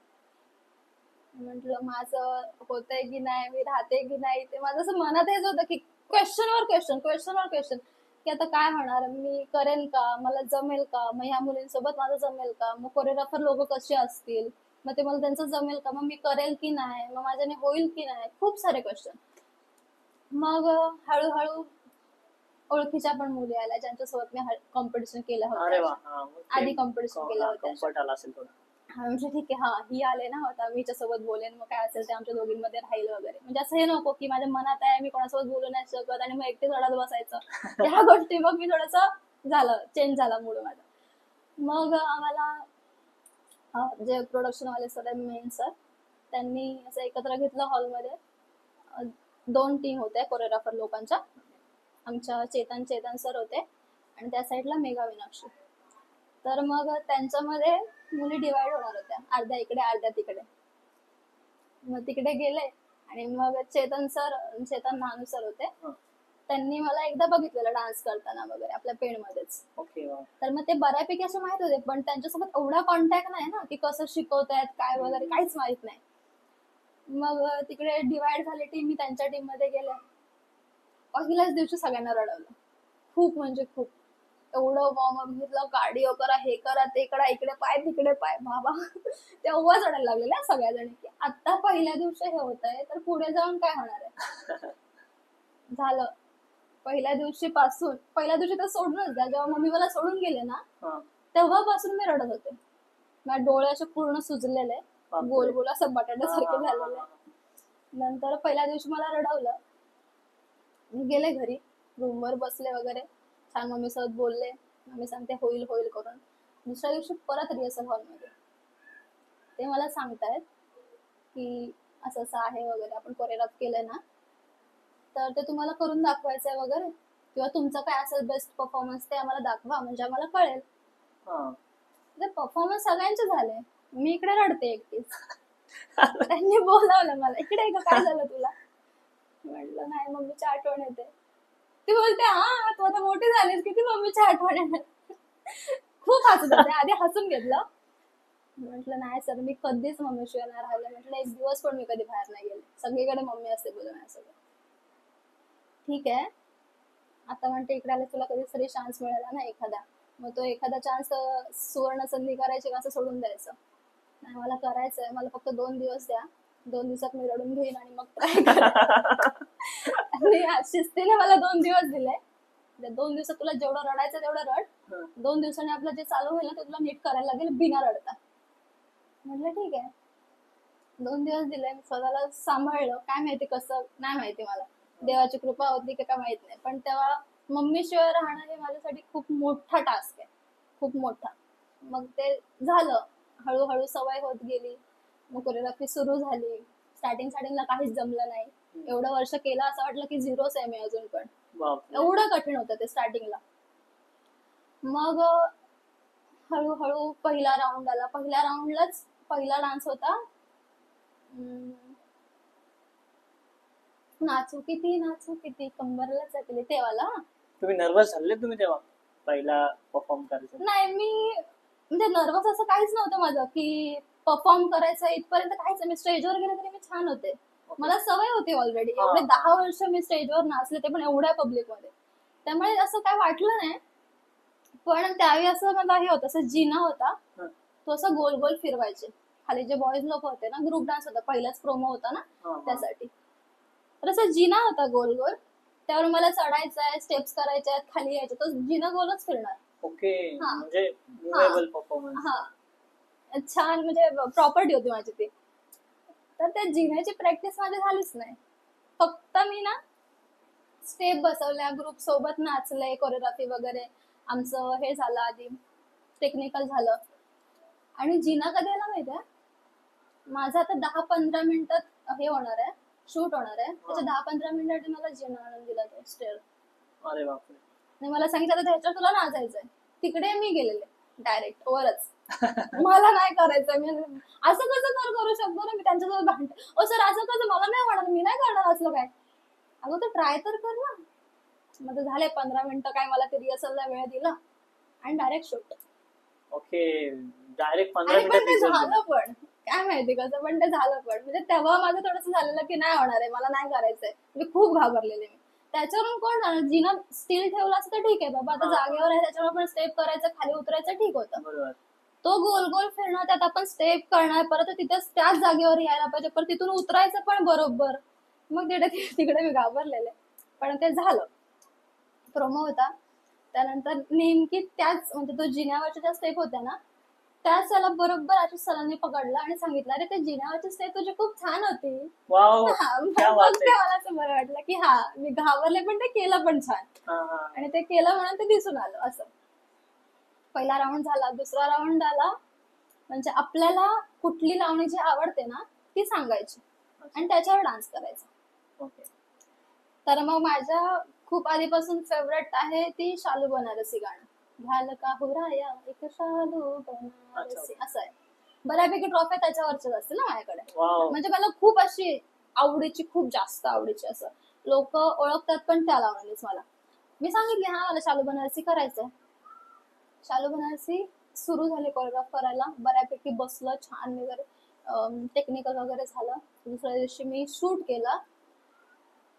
म्हंटल माझं होतंय की नाही, मी राहते की नाही, ते माझं असं मनात हेच होतं की क्वेश्चन की आता काय होणार, मी करेल का, मला जमेल का, मग ह्या मुलींसोबत माझं जमेल का, मग कोरिओग्राफर लोक कसे असतील, मग ते मला त्यांचं जमेल का, मग मी करेल की नाही, मग माझ्याने होईल की नाही, खूप सारे क्वेश्चन. मग हळूहळू ओळखीच्या पण मुली आल्या, ज्यांच्यासोबत मी कॉम्पिटिशन केलं होतं, आधी कॉम्पिटिशन केलं होतं. म्हणजे ठीक आहे, हा ही आले ना, आता मी हिच्यासोबत बोलेन, मग काय असेल ते आमच्या दोघींमध्ये राहील वगैरे, म्हणजे असं हे नको की माझ्या मनात आहे मी कोणासोबत बोलू नाही शकत आणि मग एकटे रडत बसायचं, ह्या गोष्टी. मग मी थोडंसं झालं, चेंज झाला मूड माझा. मग आम्हाला जे प्रोडक्शन वाले सर आहे, मेन सर, त्यांनी असं एकत्र घेतलं हॉलमध्ये. 2 टीम होत्या कोरिओग्राफर लोकांच्या, आमच्या चेतन सर होते आणि त्या साईडला मेघा मीनाक्षी. तर मग त्यांच्यामध्ये मुली डिवाइड होणार होत्या, अर्ध्या इकडे अर्ध्या तिकडे. मग तिकडे गेले आणि मग चेतन नानू सर होते, त्यांनी मला एकदा बघितलेलं डान्स करताना वगैरे आपल्या पेणमध्येच. तर मग ते बऱ्यापैकी असं माहित होते, पण त्यांच्यासोबत एवढा कॉन्टॅक्ट नाही ना की कसं शिकवतायत काय वगैरे, काहीच माहित नाही. मग तिकडे डिवाइड झाली टीम, मी त्यांच्या टीम मध्ये गेले. पहिल्याच दिवशी सगळ्यांना रडवलं, खूप म्हणजे खूप. एवढं वॉर्मअप घेतलं, कार्डिओ करा, हे करा ते करा, इकडे पाय तिकडे पाय, बाबा तेव्हा चढायला लागलेल्या सगळ्या जणी की आता पहिल्या दिवशी हे होत आहे तर पुढे जाऊन काय होणार आहे. झालं, पहिल्या दिवशी तर सोडूनच द्या, जेव्हा मम्मी मला सोडून गेले ना तेव्हापासून मी रडत होते. माझे डोळे असे पूर्ण सुजलेले, गोल गोल असं बटाट्यासारखे झालेले. नंतर पहिल्या दिवशी मला रडवलं, मी गेले घरी, रूमवर बसले वगैरे, छान मम्मी सोबत बोलले, मम्मी सांगते होईल करून. दुसऱ्या दिवशी परत रिहर्सल हॉलमध्ये ते मला सांगतायत की असं असं आहे वगैरे, आपण कोरिओग्राफ केलंय ना, तर ते तुम्हाला करून दाखवायचंय वगैरे, किंवा तुमचं काय असेल बेस्ट परफॉर्मन्स ते आम्हाला दाखवा, म्हणजे आम्हाला कळेल. हा. ते परफॉर्मन्स सगळ्यांचे झाले, मी इकडे रडते एकटीच. त्यांनी बोलावलं मला, इकडे का, काय झालं तुला? म्हटलं नाही, मम्मीची आठवण येते. ती बोलते हा तू आता मोठी झालीस, किती मम्मीची आठवण येणार. खूप हसत होते, आधी हसून घेतलं. म्हटलं नाही सर, मी कधीच मम्मीशिवाय नाही राहिले. म्हटलं एक दिवस पण मी कधी बाहेर नाही गेले, सगळीकडे मम्मी असते बोलून सगळं. ठीक आहे, आता म्हणते इकडे आले तुला कधीतरी चान्स मिळाला ना एखादा, मग तो एखादा चान्स सुवर्ण संधी करायची का असं सोडून द्यायचं? नाही, मला करायचंय, मला फक्त 2 दिवस द्या, 2 दिवसात मी रडून घेईन आणि मग ट्राय करेन. आणि शिस्तीने मला 2 दिवस दिले. 2 दिवसात तुला जेवढं रडायचं तेवढं रड, 2 दिवसांनी आपलं जे चालू होईल ना ते तुला नीट करायला लागेल बिना रडता. म्हटलं ठीक आहे. 2 दिवस दिले, मी स्वतःला सांभाळलं. काय माहिती कसं, नाही माहिती मला, देवाची कृपा होती का माहित नाही, पण तेव्हा मम्मी शिवाय राहणं हे माझ्यासाठी खूप मोठा टास्क आहे, खूप मोठा. मग ते झालं, हळूहळू सवय होत गेली. मग कोरिओग्राफी सुरू झाली. स्टार्टिंगला काहीच जमलं नाही. एवढं वर्ष केलं असं वाटलं की झिरोच आहे मी अजून पण. एवढं कठीण होतं ते स्टार्टिंगला. मग हळूहळू पहिला राऊंड आला. पहिल्या राऊंडलाच पहिला डान्स होता नाचू किती कंबरला चकली, तेवाला. तुम्ही नर्वस झाले तुम्ही तेव्हा पहिला परफॉर्म करायचं? नाही, मी म्हणजे नर्वस असं काहीच नव्हतं माझं की परफॉर्म करायचं, इथपर्यंत काहीच. मी स्टेजवर गेले तरी मी छान होते, मला सवय होती ऑलरेडी. एवढे 10 वर्ष मी स्टेजवर नाचले, ते पण एवढ्या पब्लिक मध्ये, त्यामुळे असं काय वाटलं नाही. पण त्यावेळी असं मला हे होतं, असं जिना होता, तो असं गोल गोल फिरवायचे. खाली जे बॉयज लोक होते ना, ग्रुप डान्स होता, पहिलाच प्रोमो होता ना त्यासाठी, तर असं जिना होता गोल गोल, त्यावर मला चढायचं आहे, स्टेप्स करायच्या आहेत, खाली यायचं, तो जिना गोलच फिरणार. ओके, म्हणजे मूवेबल परफॉर्मन्स. हा, छान, म्हणजे प्रॉपर्टी होती माझी ती. तर त्या जिन्याची प्रॅक्टिस माझी झालीच नाही. फक्त मी ना स्टेप बसवल्या, ग्रुप सोबत नाचले, कोरिओग्राफी वगैरे आमचं हे झालं, आधी टेक्निकल झालं. आणि जिना कधी आला माहितीये, माझं आता 10-15 मिनिटात हे होणार आहे, शूट होणार आहे, त्याच्या 10-15 मिनिटात मला जिना आणून दिला तो स्टेअर. अरे बापरे. आणि मला सांगितलं तर त्याच्यावर तुला नाचायचंय. तिकडे मी गेलेले डायरेक्ट वरच. मला नाही करायचं, मी असं कसं करू शकतो ना, मी त्यांच्यासोबत भांडते, ओ सर असं कसं, मला नाही होणार, मी नाही करणार असलं काय. अगं तर ट्राय तर कर ना. मग झाले 15 मिनिटं, काय मला ते रिहर्सलला वेळ दिला आणि डायरेक्ट शूट. ओके, डायरेक्ट 15 पण ते मिनिटात झालं, पण काय माहिती कसं, पण ते झालं. पण म्हणजे तेव्हा माझं थोडंसं झालेलं की नाही होणार आहे, मला नाही करायचंय, म्हणजे खूप घाबरलेले मी. त्याच्यावरून कोण जाणार, जिना स्टील ठेवला असं तर ठीक आहे बाबा, आता जागेवर आहे त्याच्यावर पण स्टेप करायचं, खाली उतरायचं, ठीक होतं. तो गोल गोल फिरणं, त्यात आपण स्टेप करणार, परत तिथेच त्याच जागेवर यायला पाहिजे, परत तिथून उतरायचं पण बरोबर. मग तिकडे मी घाबरलेले, पण ते झालं. प्रोमो होता, त्यानंतर नेमकी त्याच, म्हणजे तो जिन्यावरच्या ज्या स्टेप होत्या ना, त्याच त्याला बरोबर आशिष सरांनी पकडलं आणि सांगितलं, अरे ते जिन्यावरची स्टेप तुझी खूप छान होती. मग ते मला असं बरं वाटलं की हा, मी घाबरले पण ते केलं पण छान, आणि ते केलं म्हणून ते दिसून आलं. असं पहिला राऊंड झाला. दुसरा राऊंड आला, म्हणजे आपल्याला कुठली लावणी जी आवडते ना ती सांगायची आणि त्याच्यावर डान्स करायचा. तर मग माझ्या खूप आधीपासून फेवरेट आहे ती शालू बनारसी गाणं. घाल का हुराया एक शालू बनारसी, असं आहे. बऱ्यापैकी ट्रॉफी त्याच्यावरच्याच असतील ना माझ्याकडे. म्हणजे मला खूप अशी आवडीची, खूप जास्त आवडीची, असं लोक ओळखतात पण त्या लावणीच मला. मी सांगितले हा मला शालू बनारसी करायचंय. शालू बनारसी सुरू झाले कोरिओग्राफ करायला, बऱ्यापैकी बसलं छान वगैरे, टेक्निकल वगैरे झालं. दुसऱ्या दिवशी मी शूट केला.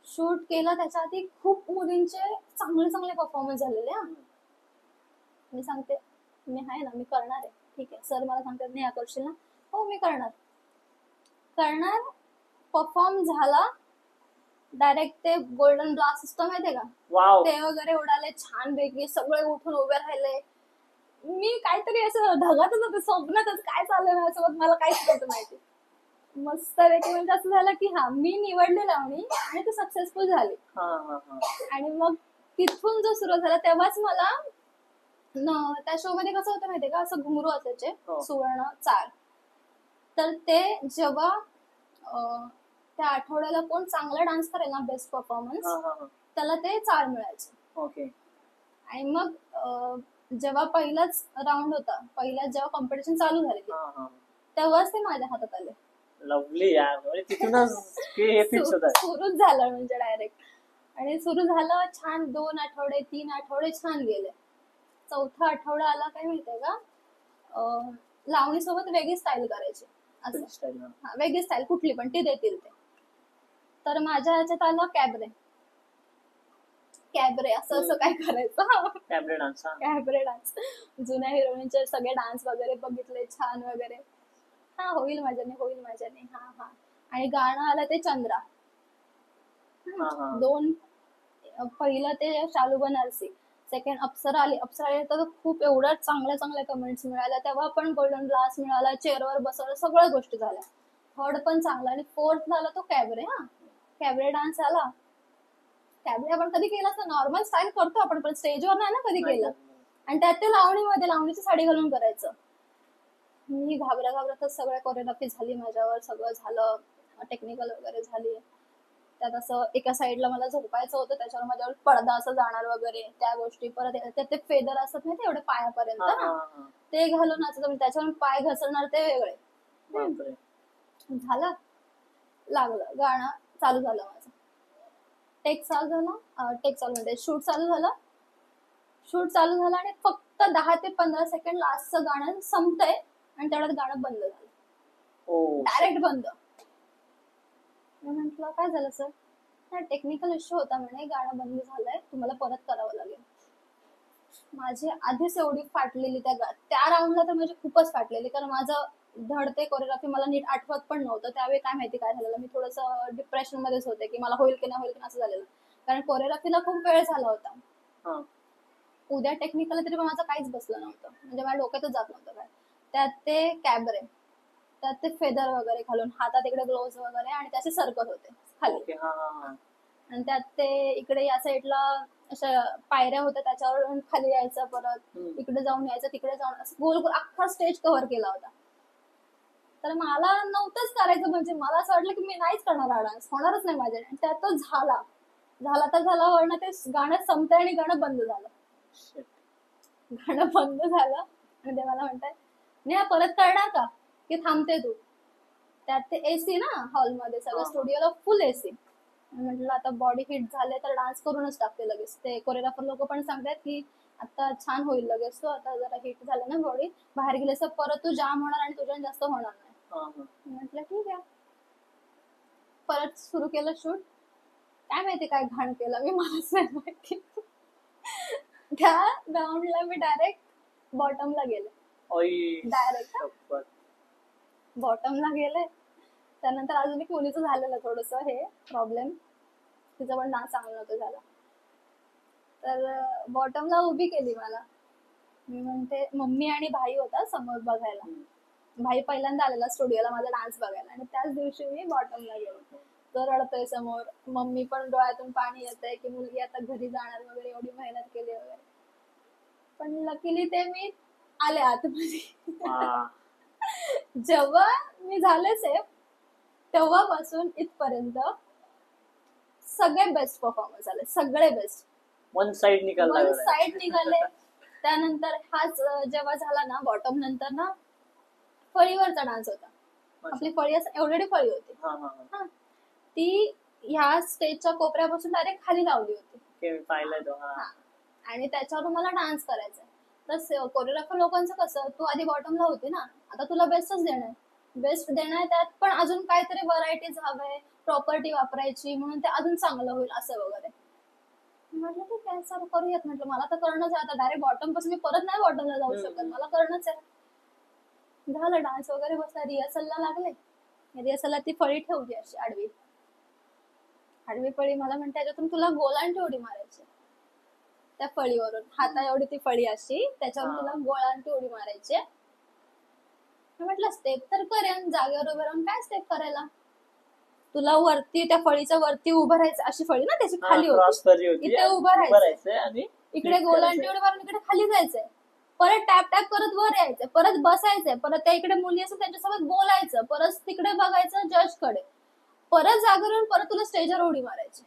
त्याच्या आधी खूप मुलींचे चांगले चांगले परफॉर्मन्स झालेले. मी सांगते मी आहे ना, मी करणार आहे, ठीक आहे. सर मला सांगतात नाही करशील ना, हो मी करणार. परफॉर्म झाला. डायरेक्ट ते गोल्डन ब्लास्ट सिस्टम माहितीये का, ते वगैरे उडाले छानपैकी, सगळे उठून उभे राहिले. मी काहीतरी असं ढगातच होते, स्वप्नातच काय चाललंय माझ्यासोबत मला काहीच नव्हतं माहिती. मस्त पैकी म्हणजे असं झालं की हा, मी निवडली लावणी आणि ती सक्सेसफुल झाली. आणि मग तिथून जो सुरू झाला तेव्हाच मला त्या शो मध्ये कसं होतं माहितीये का, असं घुंगरू असायचे, सुवर्ण चार, तर ते जेव्हा त्या आठवड्याला कोण चांगला डान्स करेल ना, बेस्ट परफॉर्मन्स, त्याला ते 4 मिळायचे. ओके. आणि मग जेव्हा पहिलाच राऊंड होता, पहिला जेव्हा कॉम्पिटिशन चालू झालेली, तेव्हाच ते माझ्या हातात आले. लवली यार, म्हणजे तिथूनच हे फिक्स होत आहे. सुरूच झालं म्हणजे डायरेक्ट. आणि सुरू झालं छान. 2 आठवडे 3 आठवडे छान गेले. 4था आठवडा आला, काय माहितीये का, लावणी सोबत वेगळी स्टाईल करायची असं. वेगळी स्टाईल कुठली पण ती देतील ते. तर माझ्या ह्याच्यात आलं कॅबरे. कॅबरे असं असं काय करायचं. Cabaret dance. Cabaret dance. जुन्या हिरोईनचे सगळे डान्स वगैरे बघितले छान वगैरे. हा, होईल माझ्याने, होईल माझ्याने. हा हा. आणि गाणं आलं ते चंद्रा. 2 पहिलं ते शालू बनारसी, सेकंड अप्सरा आली. अप्सरा आली तर खूप एवढ्या चांगल्या चांगल्या कमेंट्स मिळाल्या. तेव्हा पण गोल्डन ग्लास मिळाला, चेअरवर बसवलं, सगळ्या गोष्टी झाल्या. थर्ड पण चांगला. आणि फोर्थ झाला तो कॅबरे. कॅबरे डान्स आला. कॅबरे आपण कधी केला असं नॉर्मल स्टाईल करतो आपण, पण स्टेजवर नाही ना कधी केलं. आणि त्यात ते लावणीमध्ये, लावणीची साडी घालून करायचं. मी घाबरतच सगळ्या कोरिओग्राफी झाली माझ्यावर, सगळं झालं, टेक्निकल वगैरे झाली. त्यात असं एका साईडला मला झोपायचं होतं, त्याच्यावर माझ्यावर पडदा असं जाणार वगैरे त्या गोष्टी. परत त्यात ते फेदर असतात नाही, एवढे पायापर्यंत ना, ते घालून नाचत, त्याच्यावर पाय घसरणार ते वेगळे. झालं, लागलं गाणं, चालू झालं माझं. टेक चालू झाला, टेक चालू म्हणजे शूट चालू झालं. शूट चालू झालं आणि फक्त 10 ते 15 सेकंड लास्टचं गाणं संपतंय आणि तेवढ्यात गाणं बंद झालं. डायरेक्ट बंद. मी म्हंटल काय झालं सर. टेक्निकल इश्यू होता म्हणे, गाणं बंद झालंय, तुम्हाला परत करावं लागेल. माझी आधीच एवढी फाटलेली त्या राऊंडला तर म्हणजे खूपच फाटलेली, कारण माझं धडते कोरिओग्राफी मला नीट आठवत पण नव्हतं. त्यावेळी काय माहिती काय झालेलं, मी थोडंसं डिप्रेशन मध्येच होते की मला होईल की नाही, होईल की नाही असं झालेलं. कारण कोरिओग्राफीला खूप वेळ झाला होता. उद्या टेक्निकल तरी पण माझं काहीच बसलं नव्हतं, म्हणजे माझ्या डोक्यातच जात नव्हतं काय. त्यात ते कॅबरे, त्यात ते फेदर वगैरे घालून, हातात इकडे ग्लोव्ज वगैरे, आणि त्याचे सर्कल होते खाली. आणि त्यात ते इकडे या साईडला अशा पायऱ्या होत्या, त्याच्यावर खाली यायचं, परत इकडे जाऊन यायचं, तिकडे जाऊन, असं गोल गोल अख्खा स्टेज कव्हर केला होता. तर मला नव्हतंच करायचं, म्हणजे मला असं वाटलं की मी नाहीच करणार हा डान्स, होणारच नाही माझ्याने. त्यात तो झाला तर झाला, वरनं ते गाणं संपतंय आणि गाणं बंद झालं. गाणं बंद झालं आणि ते मला म्हणतात, नाही परत करणार का, की थांबते तू. त्यात ते एसी ना हॉलमध्ये, सगळं स्टुडिओला फुल एसी. म्हटलं आता बॉडी हिट झाले तर डान्स करूनच टाकते लगेच. ते कोरिओग्राफर लोक पण सांगतात की आता छान होईल लगेच, तो आता जरा हिट झालं ना बॉडी, बाहेर गेले तर परत तू जाम होणार आणि तुझ्या जास्त होणार नाही. म्हटलं ठीक आहे. परत सुरू केलं शूट. काय माहिती काय घाण केलं मी, मलाच नाही माहिती. त्या राऊंडला मी डायरेक्ट बॉटमला गेले. डायरेक्ट बॉटमला गेले. त्यानंतर अजून एक मुलीचं झालेलं थोडस हे प्रॉब्लेम, तिचं पण डान्स चांगला नव्हतं झाला. तर बॉटमला उभी केली मला. मी म्हणते, मम्मी आणि भाई होता समोर बघायला. भाई पहिल्यांदा आलेला स्टुडिओला माझा डान्स बघायला, आणि त्याच दिवशी मी बॉटमला गेलो. तो रडतोय समोर, मम्मी पण डोळ्यातून पाणी येतंय की मुलगी आता घरी जाणार वगैरे, एवढी मेहनत केली वगैरे. पण लकीली ते मी आले आतमध्ये. जेव्हा मी झाले सेफ, तेव्हापासून इथपर्यंत सगळे बेस्ट परफॉर्मन्स आले, सगळे बेस्ट. वन साइड निघाले. त्यानंतर हाच जेव्हा झाला ना, बॉटम नंतर ना फळीवरचा डान्स होता. आपली फळी एवढी फळी होती, ती ह्या स्टेजच्या कोपऱ्यापासून डायरेक्ट खाली लावली होती. आणि त्याच्यावर मला डान्स करायचा. तर कोरिओग्राफर लोकांचं कसं, तू आधी बॉटमला होती ना, आता तुला बेस्टच देणार, बेस्ट देणार, त्यात पण अजून काहीतरी व्हरायटीज हवे, प्रॉपर्टी वापरायची, म्हणून ते अजून चांगलं होईल असं वगैरे. म्हटलं ठीक आहे सर, करूयात. म्हटलं मला तर करणंच आहे आता, डायरेक्ट बॉटम पासून मी परत नाही बॉटमला जाऊ शकत, मला करणंच आहे. झालं, डान्स वगैरे बसला, रिहर्सलला लागले. रिहर्सलला ती फळी ठेवली अशी आडवी फळी. मला म्हणते, याच्यातून तुला गोलांटी उडी मारायची, त्या फळीवरून हाता एवढी ती फळी अशी, त्याच्यावरून तुला गोलांटी उडी मारायची. म्हटलं स्टेप तर करेन, जागेवर उभं राहून काय स्टेप करायला, तुला वरती त्या फळीच्या वरती उभं राहायचं. अशी फळी ना त्याची खाली होती, इथे उभं राहायचं आणि इकडे गोलांटी उडी मारून इकडे खाली जायचंय. परत टॅप टॅप करत वर यायचं, परत बसायचंय, परत त्या इकडे मुली असतात त्यांच्यासोबत बोलायचं, परत तिकडे बघायचं जजकडे, परत जागरून परत तुला स्टेजवर उडी मारायची.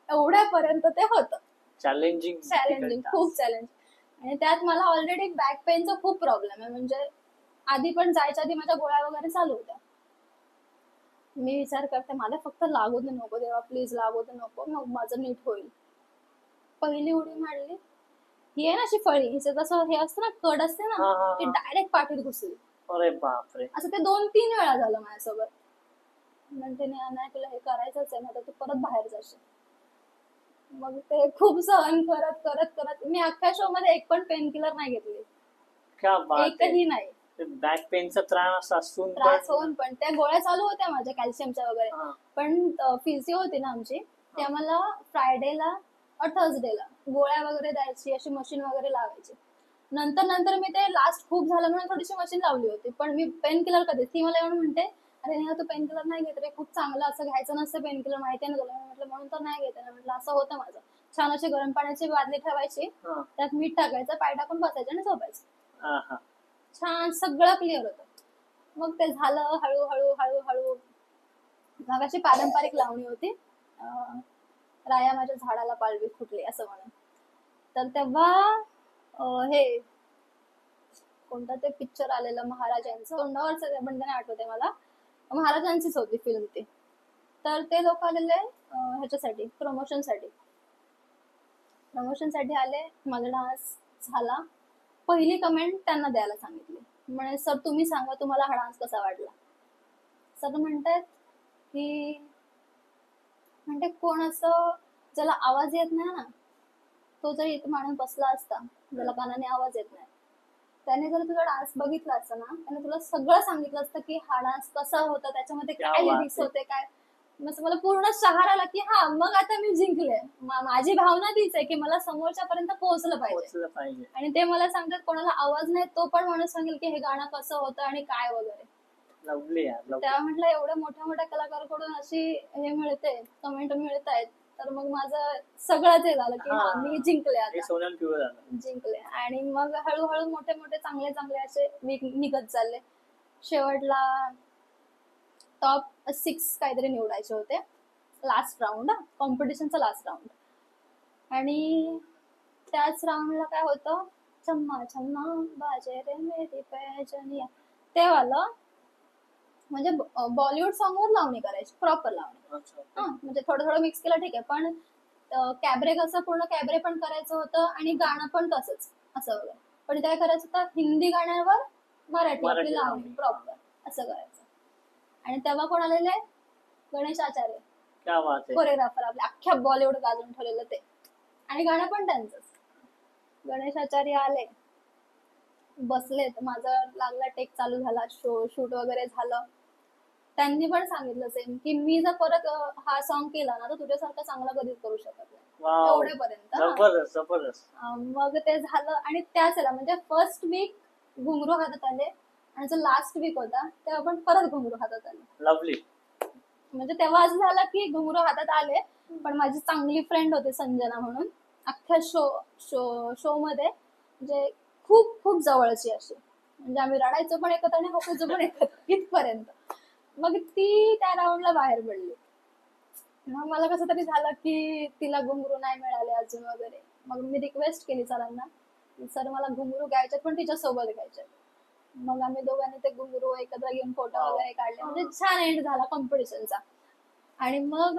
एवढ्यापर्यंत ते होतं. चॅलेंजिंग, खूप चॅलेंजिंग. आणि त्यात मला ऑलरेडी बॅक पेनचा खूप प्रॉब्लेम आहे. म्हणजे आधी पण जायच्या आधी माझ्या गोळ्या वगैरे चालू होत्या. मी विचार करते मला फक्त लागू दे नको देवा, प्लीज लागू दे नको, मग माझं नीट होईल. पहिली उडी मारली, ही आहे ना अशी फळी, हिचं तसं हे असतं ना, कड असते ना, ती डायरेक्ट पाठीत घुसली. अरे बापरे. असं ते 2-3 वेळा झालं माझ्यासोबत. म्हणते नाही तुला हे करायचंच आहे ना, तर तू परत बाहेर जाशील. मग ते खूप सहन करत करत करत मी अख्ख्या शो मध्ये एक पण पेन किलर नाही घेतली, एकही नाही. बॅक पेनचा त्रास होऊन पण त्या गोळ्या चालू होत्या माझ्या कॅल्शियमच्या वगैरे. पण फिजिओ होती ना आमची, ती आम्हाला फ्रायडेला और थर्सडेला गोळ्या वगैरे द्यायची, अशी मशीन वगैरे लावायची. नंतर मी ते लास्ट खूप झालं म्हणून थोडीशी मशीन लावली होती. पण मी पेन किलर कधी, ती मला येऊन म्हणते अरे नेहा तू पेन किलर नाही घेत रे, खूप चांगलं असं घ्यायचं नसतं पेन किलर, माहिती आहे ना तुला. म्हटलं म्हणून तर नाही घेत ना. म्हटलं असं होतं माझं. छान अशी गरम पाण्याची बादली ठेवायची, त्यात मीठ टाकायचं, पाय टाकून बसायचं आणि झोपायचं. छान सगळं क्लिअर होतं. मग ते झालं हळूहळू. मग अशी पारंपरिक लावणी होती, राया माझ्या झाडाला पालवी फुटली असं म्हणून. तर तेव्हा हे कोणतं ते पिक्चर आलेलं महाराजांचं, तोंडावरचं पण नाही आठवते मला, महाराजांचीच होती फिल्म ती. तर ते लोक आलेले ह्याच्यासाठी प्रमोशनसाठी आले. माझा डान्स झाला. पहिली कमेंट त्यांना द्यायला सांगितली, म्हणजे सर तुम्ही सांगा तुम्हाला हा डान्स कसा वाटला. सर म्हणतात की म्हणते कोण असं ज्याला आवाज येत नाही ना, तो जर इथं माणूस बसला असता ज्याला कानाने आवाज येत नाही, त्याने जर तुझा डान्स बघितला असता ना, त्याने तुला सगळं सांगितलं असतं की हा डान्स कसा होता, त्याच्यामध्ये काय लिरिक्स होते काय. मग मला पूर्ण शहर आला की हा मग आता मी जिंकले. माझी भावना तीच आहे की मला समोरच्या पर्यंत पोहोचलं पाहिजे. आणि ते मला सांगतात कोणाला आवाज नाही तो पण माणूस सांगेल की हे गाणं कसं होतं आणि काय वगैरे. तेव्हा म्हटलं एवढ्या मोठ्या कलाकाराकडून अशी हे मिळते, कमेंट मिळत आहेत, तर मग माझं सगळंच हे झालं की हा मी जिंकले, आता जिंकले. आणि मग हळूहळू मोठे चांगले असे वीक निघत चालले. शेवटला टॉप 6 काहीतरी निवडायचे होते, लास्ट राऊंड, कॉम्पिटिशनचा लास्ट राऊंड. आणि त्याच राऊंडला काय होतं, छम्मा छम्मा बाजे रे मेरी पैजनिया, ते वालं म्हणजे बॉलिवूड सॉंग वर लावणी करायची, प्रॉपर लावणी. म्हणजे थोडं मिक्स केलं ठीक आहे, पण कॅबरे कसं पूर्ण कॅबरे पण करायचं होतं आणि गाणं पण तसंच असं वगैरे. पण काय करायचं होतं, हिंदी गाण्यावर मराठी लावणी प्रॉपर असं करायचं. आणि तेव्हा कोण आलेले, गणेश आचार्य कोरिओग्राफर, आपल्या अख्ख्या बॉलिवूड गाजून ठेवलेलं ते, आणि गाणं पण त्यांचंच. गणेश आचार्य आले, बसले, माझा लागला टेक चालू झाला, शूट वगैरे झालं. त्यांनी पण सांगितलं सेम की मी जर परत हा सॉन्ग केला ना तर तुझ्यासारखा चांगला कधीच करू शकत नाही, एवढ्यापर्यंत. मग ते झालं. आणि त्याच म्हणजे फर्स्ट वीक घुंगरू हातात आले, आणि जो लास्ट वीक होता तेव्हा पण परत घुंगरू हातात आले. लवली. म्हणजे तेव्हा असं झालं की घुंगरू हातात आले, पण माझी चांगली फ्रेंड होती संजना म्हणून, अख्ख्या शो मध्ये म्हणजे खूप जवळची अशी, म्हणजे आम्ही रडायचो पण एकत्र आणि हसायचो पण एकत्र इथपर्यंत. मग ती त्या राऊंडला बाहेर पडली. मग मला कसं तरी झालं की तिला घुंगरू नाही मिळाले अजून वगैरे. मग मी रिक्वेस्ट केली सरांना, सर मला घुंगरू घ्यायचे पण तिच्या सोबत घ्यायचे. मग आम्ही दोघांनी ते घुंगरू एकत्र घेऊन फोटो वगैरे काढले, म्हणजे छान एंड झाला कॉम्पिटिशनचा. आणि मग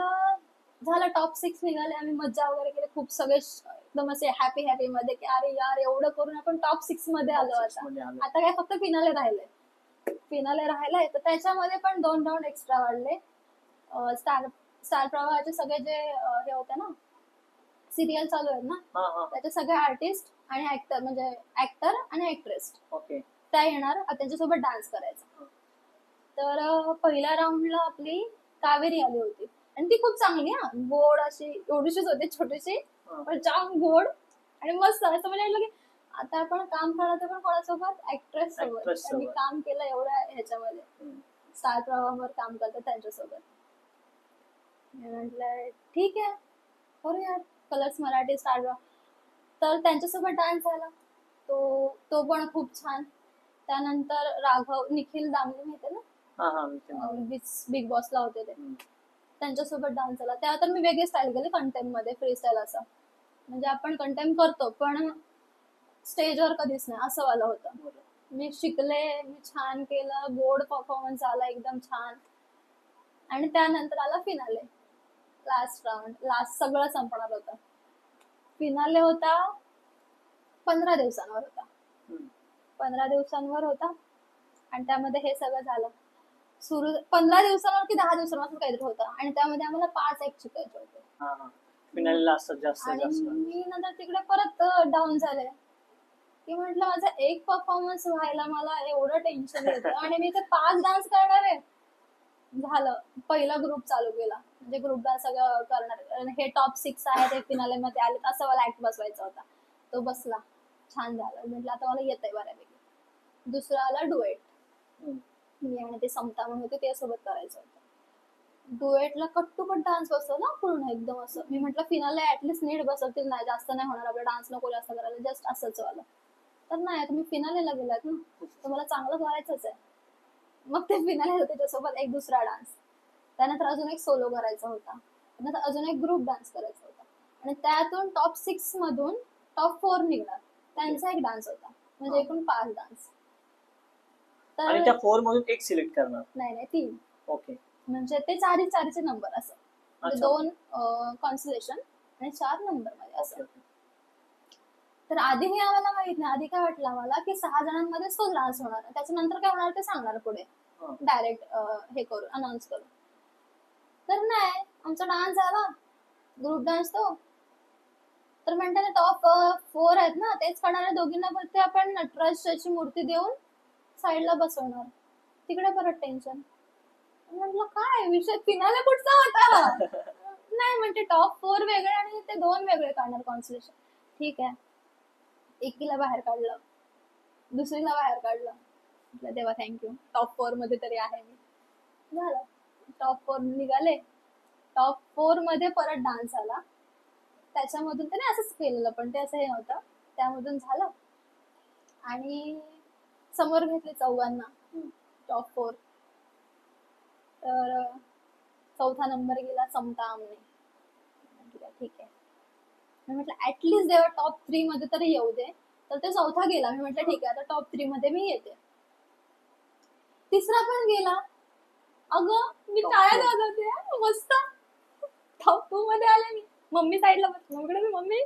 झालं टॉप 6 निघाले, आम्ही मज्जा वगैरे केली खूप, सगळे एकदम असे हॅपी मध्ये की अरे यार एवढं करून आपण टॉप 6 मध्ये आलो. आता काय फक्त फिनाले राहिलाय. तर त्याच्यामध्ये पण 2 राऊंड एक्स्ट्रा वाढले. स्टार प्रवाहाचे सगळे जे हे होते ना सिरियल चालू आहेत ना, त्याचे सगळे आर्टिस्ट आणि ऍक्टर, म्हणजे ऍक्टर आणि ऍक्ट्रेस त्या येणार, त्यांच्यासोबत डान्स करायचा. तर पहिल्या राऊंडला आपली कावेरी आली होती, आणि ती खूप चांगली, गोड अशी, एवढीशीच होती छोटीशी, पण जाम गोड आणि मस्त. असं म्हणजे की आता आपण काम करायचं पण कोणासोबत, ऍक्ट्रेस सोबत. त्यांनी काम केलं एवढ्या ह्याच्यामध्ये, स्टार प्रवाहावर काम करतात त्यांच्यासोबत. म्हटलं ठीक आहे करूया, कलर्स मराठी स्टार प्रवाह. तर त्यांच्यासोबत डान्स झाला, तो पण खूप छान. त्यानंतर राघव, निखिल दामले माहिती ना, हा हा मी ते मागवलं. बिग बॉसला होते ते, हम्म. त्यांच्यासोबत डान्स झाला. त्यानंतर मी वेगळी स्टाईल केली कंटेंट मध्ये, फ्री स्टाईल असं, म्हणजे आपण कंटेंट करतो पण स्टेजवर कधीच नाही असं वाला होतं. बरोबर. मी शिकले, मी छान केलं, बोर्ड परफॉर्मन्स आला एकदम छान. आणि त्यानंतर आला फिनाले, लास्ट राऊंड, लास्ट सगळं संपणार होतं. फिनाले होता 15 दिवसांवर होता, हम्म. 15 दिवसांवर होता. आणि त्यामध्ये हे सगळं झालं. सुरू 15 दिवसांवर की 10 दिवसांवर असं काहीतरी होतं. आणि त्यामध्ये आम्हाला 5 एक शिकायचे होते. हा हा फिनायला असतात जास्त आणि जास्त. मी नंतर तिकडे परत डाऊन झाले, की म्हटलं माझा एक परफॉर्मन्स व्हायला मला एवढं टेन्शन येतं आणि मी ते 5 डान्स करणार आहे. झालं, पहिला ग्रुप चालू केला, म्हणजे ग्रुप डान्स सगळं करणार. आणि हे टॉप 6 आहे ते फिनाले मध्ये आले, असं मला ऍक्ट बसवायचा होता. तो बसला, छान झालं. म्हटलं आता मला येतंय बऱ्यापैकी. दुसरा आला डुएट, हम्म. मी आणि ते समता म्हणून होते त्यासोबत करायचं होतं. डुएटला कट टू कट डान्स बसवला पूर्ण एकदम असं. मी म्हटलं फिनालला ऍटलीस्ट नीट बसवतील, नाही जास्त नाही होणार आपला डान्स, नको जास्त करायला, जस्ट असंच वाला. तर नाही, तुम्ही फिनालेला गेलात ना, तुम्हाला चांगलं करायचंच आहे. मग ते फिनाले त्याच्यासोबत एक दुसरा डान्स, त्यानंतर अजून एक सोलो करायचा होता, त्यानंतर अजून एक ग्रुप डान्स करायचा होता. आणि त्यातून टॉप 6 मधून टॉप 4 निघणार, त्यांचा एक डान्स होता. म्हणजे एकूण 5 डान्स. आणि त्या 4 मधून एक सिलेक्ट करणार. नाही 3, ओके. म्हणजे ते 4चे नंबर असं, म्हणजे अच्छा. 2 कॉन्सलेशन आणि 4 नंबर मध्ये असं. ओके. तर आधी हे आम्हाला माहित नाही. आधी काय वाटलं आम्हाला की 6 जणांमध्येच तो डान्स होणार, त्याच्यानंतर काय होणार ते सांगणार पुढे हा. डायरेक्ट हे करून, अनाऊन्स करून. तर नाही, आमचा डान्स झाला, ग्रुप डान्स तो. तर म्हणतात टॉप 4 आहेत ना, तेच करणाऱ्या दोघींना बोलते आपण नटराजाची मूर्ती देऊन साईडला बसवणार. तिकडे परत टेन्शन. म्हटलं काय विषय, फिनाले कुठचा होता. नाही म्हणते टॉप 4 वेगळे आणि ते 2 वेगळे काढणार कॉन्सलेशन. ठीक आहे, एकीला बाहेर काढलं, दुसरीला बाहेर काढलं. म्हटलं देवा थँक्यू, टॉप 4 मध्ये तरी आहे मी. झालं, टॉप 4 निघाले. टॉप 4 मध्ये परत डान्स आला, त्याच्यामधून त्याने असंच केलेलं, पण ते असं हे नव्हतं, त्यामधून झालं. आणि समोर घेतले चौघांना, टॉप 4. तर 4था नंबर गेला समता आमने. म्हटलं ठीक आहे, मी म्हटलं ऍटलीस्ट देवा टॉप 3 मध्ये तरी येऊ दे. तर ते 4था गेला. मी म्हटलं ठीक आहे, आता टॉप 3 मध्ये मी येते. तिसरा पण गेला. अगं मी टाळ्या वाजवते मस्त, टॉप 2 मध्ये आले मी. मम्मी साईडला बस, मम्मीकडे मी मम्मी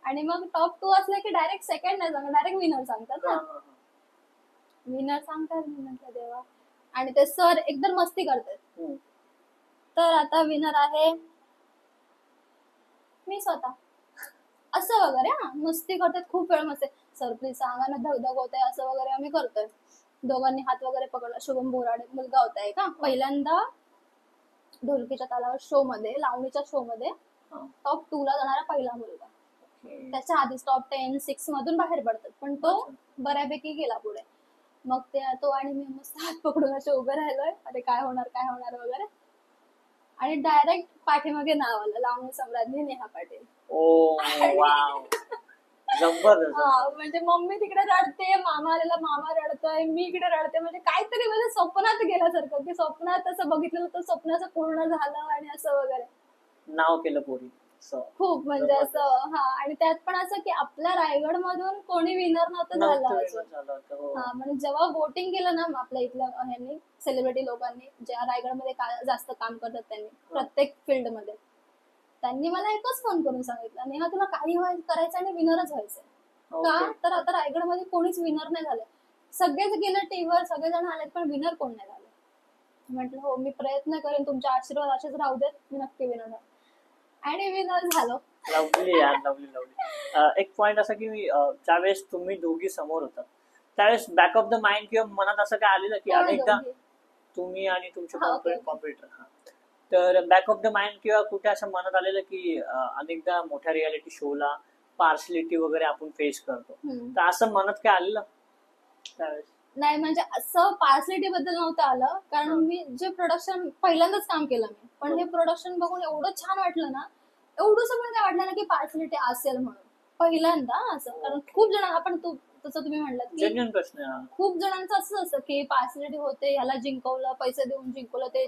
आणि मग टॉप 2 असलं की डायरेक्ट सेकंड नाही सांगत, डायरेक्ट विनर सांगतात ना. विनर सांगतात. मी म्हटलं देवा. आणि ते सर एकदम मस्ती करतात. तर आता विनर आहे मी स्वतः, असं वगैरे. हा, मस्ती करतात खूप वेळ. मस्ती, सर प्लीज सांगा ना, धगधग होते असं वगैरे आम्ही करतोय. दोघांनी हात वगैरे पकडला. शुभम बोराडे मुलगा होता का, पहिल्यांदा ढोलकीच्या तालावर शो मध्ये, लावणीच्या शो मध्ये टॉप 2 ला जाणारा पहिला मुलगा. त्याच्या आधीच टॉप 10, 6 मधून बाहेर पडतात, पण तो बऱ्यापैकी गेला पुढे. मग तो आणि मी मस्त हात पकडून असे उभे राहिलोय, अरे काय होणार वगैरे. आणि डायरेक्ट पाठीमागे नाव आलं, लावणी सम्राज्ञी नेहा पाटील. म्हणजे मम्मी तिकडे रडते, मामा आलेला मामा रडतोय, मी इकडे रडते. म्हणजे काहीतरी म्हणजे स्वप्नात गेल्यासारखं, की स्वप्नात असं बघितलेलं तर स्वप्नाचं पूर्ण झालं आणि असं वगैरे. नाव केलं पोरी खूप, म्हणजे असं. हा, आणि त्यात पण असं की आपल्या रायगड मधून कोणी विनर नव्हतं झालं. हा, म्हणजे जेव्हा वोटिंग केलं ना आपल्या इथल्या ह्यांनी, सेलिब्रिटी लोकांनी, ज्या रायगडमध्ये जास्त काम करतात त्यांनी, प्रत्येक फील्ड मध्ये, त्यांनी मला एकच फोन करून सांगितलं, नेहा तुला काही करायचं आणि विनरच व्हायचंय. का तर आता रायगडमध्ये कोणीच विनर नाही झालं. सगळेच गेले टीव्हीवर, सगळेजण आलेत, पण विनर कोण नाही झालं. म्हटलं हो, मी प्रयत्न करेन, तुमचे आशीर्वाद असेच राहू देत, मी नक्की विनर झालो. आणि विनर झालो. लवली यार, लवली. एक पॉइंट असा की ज्यावेळेस तुम्ही दोघी समोर होता, त्यावेळेस बॅक ऑफ द माइंड किंवा मनात असं काय आलेलं की अनेकदा तुम्ही आणि तुमचे कॉम्पिटिटर, तर बॅक ऑफ द माइंड किंवा कुठे असं मनात आलेलं की अनेकदा मोठ्या रियालिटी शोला पार्शलिटी वगैरे आपण फेस करतो, तर असं मनात काय आलेलं त्यावेळेस? नाही म्हणजे असं पार्सलिटी बद्दल नव्हतं आलं, कारण मी जे प्रोडक्शन पहिल्यांदाच काम केलं मी, पण हे प्रोडक्शन बघून एवढं छान वाटलं ना, एवढंच पण काय वाटलं ना की पार्सलिटी असेल म्हणून पहिल्यांदा असं. कारण खूप जण आपण तसं तुम्ही म्हणलात की जेन्युइन प्रश्न आहे हा. खूप जणांचं असं असतं की पार्सलिटी होते, ह्याला जिंकवलं, पैसे देऊन जिंकवलं, ते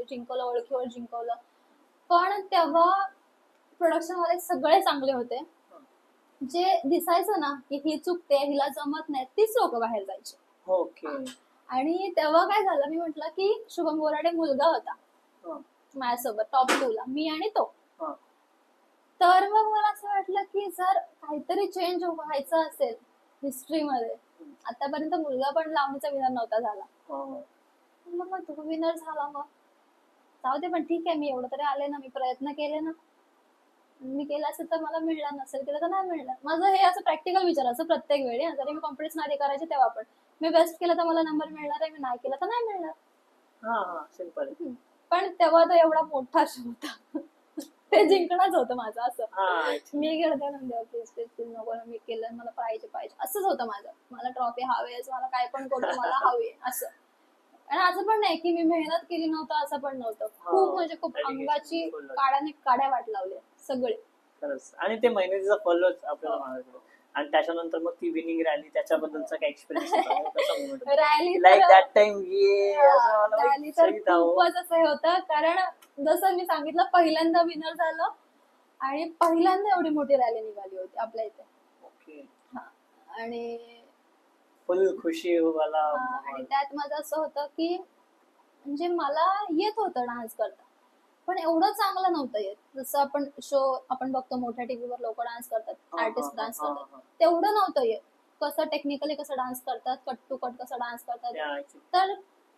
जिंकवलं, ओळखीवर जिंकवलं. पण तेव्हा प्रोडक्शन वाले सगळे चांगले होते. जे दिसायचं ना की ही चुकते, हिला जमत नाही, तीच लोक बाहेर जायचे. ओके. आणि तेव्हा काय झालं, मी म्हटलं की शुभम बोराडे मुलगा होता हा. माझ्यासोबत टॉप 2 ला, मी आणि तो. हा. तर मग मला असं वाटलं की जर काहीतरी चेंज व्हायचं असेल हिस्ट्रीमध्ये, आतापर्यंत मुलगा पण लावणीचा विनर नव्हता झाला, मग तो विनर झाला, मग जाऊ दे, पण ठीक आहे, मी एवढं तरी आले ना, मी प्रयत्न केले ना, मी केलं असेल तर मला मिळणार, नसेल केलं तर नाही मिळणार. माझं हे असं प्रॅक्टिकल विचार असं प्रत्येक वेळी, जरी मी कॉम्पिटिशन आधी करायचे तेव्हा पण मी बेस्ट केलं तर मला नंबर मिळणार आहे, मी नाही केलं तर नाही मिळणार. हा सिंपल. पण तेव्हा तो एवढा मोठा शो होता ते जिंकणंच होतं माझं असं. मी गेलं त्या नंतर प्लीज प्लीज प्लीज नको ना, मी केलं, मला पाहिजे असंच होतं माझं. मला ट्रॉफी हवीच, मला काय पण करून मला हवी असं. आणि असं पण नाही की मी मेहनत केली नव्हतं, असं पण नव्हतं. खूप म्हणजे खूप अंगाची काड्या वाट लावल्या सगळे. खरंच. आणि ते मेहनतीचं फलच आपल्याला म्हणायचं. आणि त्याच्यानंतर मग ती विनिंग रॅली, त्याच्याबद्दलचा काय experience rally like that time rally तर खूपच असं हे होतं, कारण जसं मी सांगितलं पहिल्यांदा विनर झालं आणि पहिल्यांदा एवढी मोठी रॅली निघाली होती आपल्या इथे. ओके. आणि फुल खुशी वाला. आणि त्यात माझं असं होतं की म्हणजे मला येत होतं डान्स करता, पण एवढं चांगलं नव्हतं येत. जसं आपण शो आपण बघतो मोठ्या टीव्हीवर लोक डान्स करतात, आर्टिस्ट डान्स करतात, तेवढं नव्हतं येत. कसं टेक्निकली कसं डान्स करतात, कट टू कट कसं डान्स करतात, तर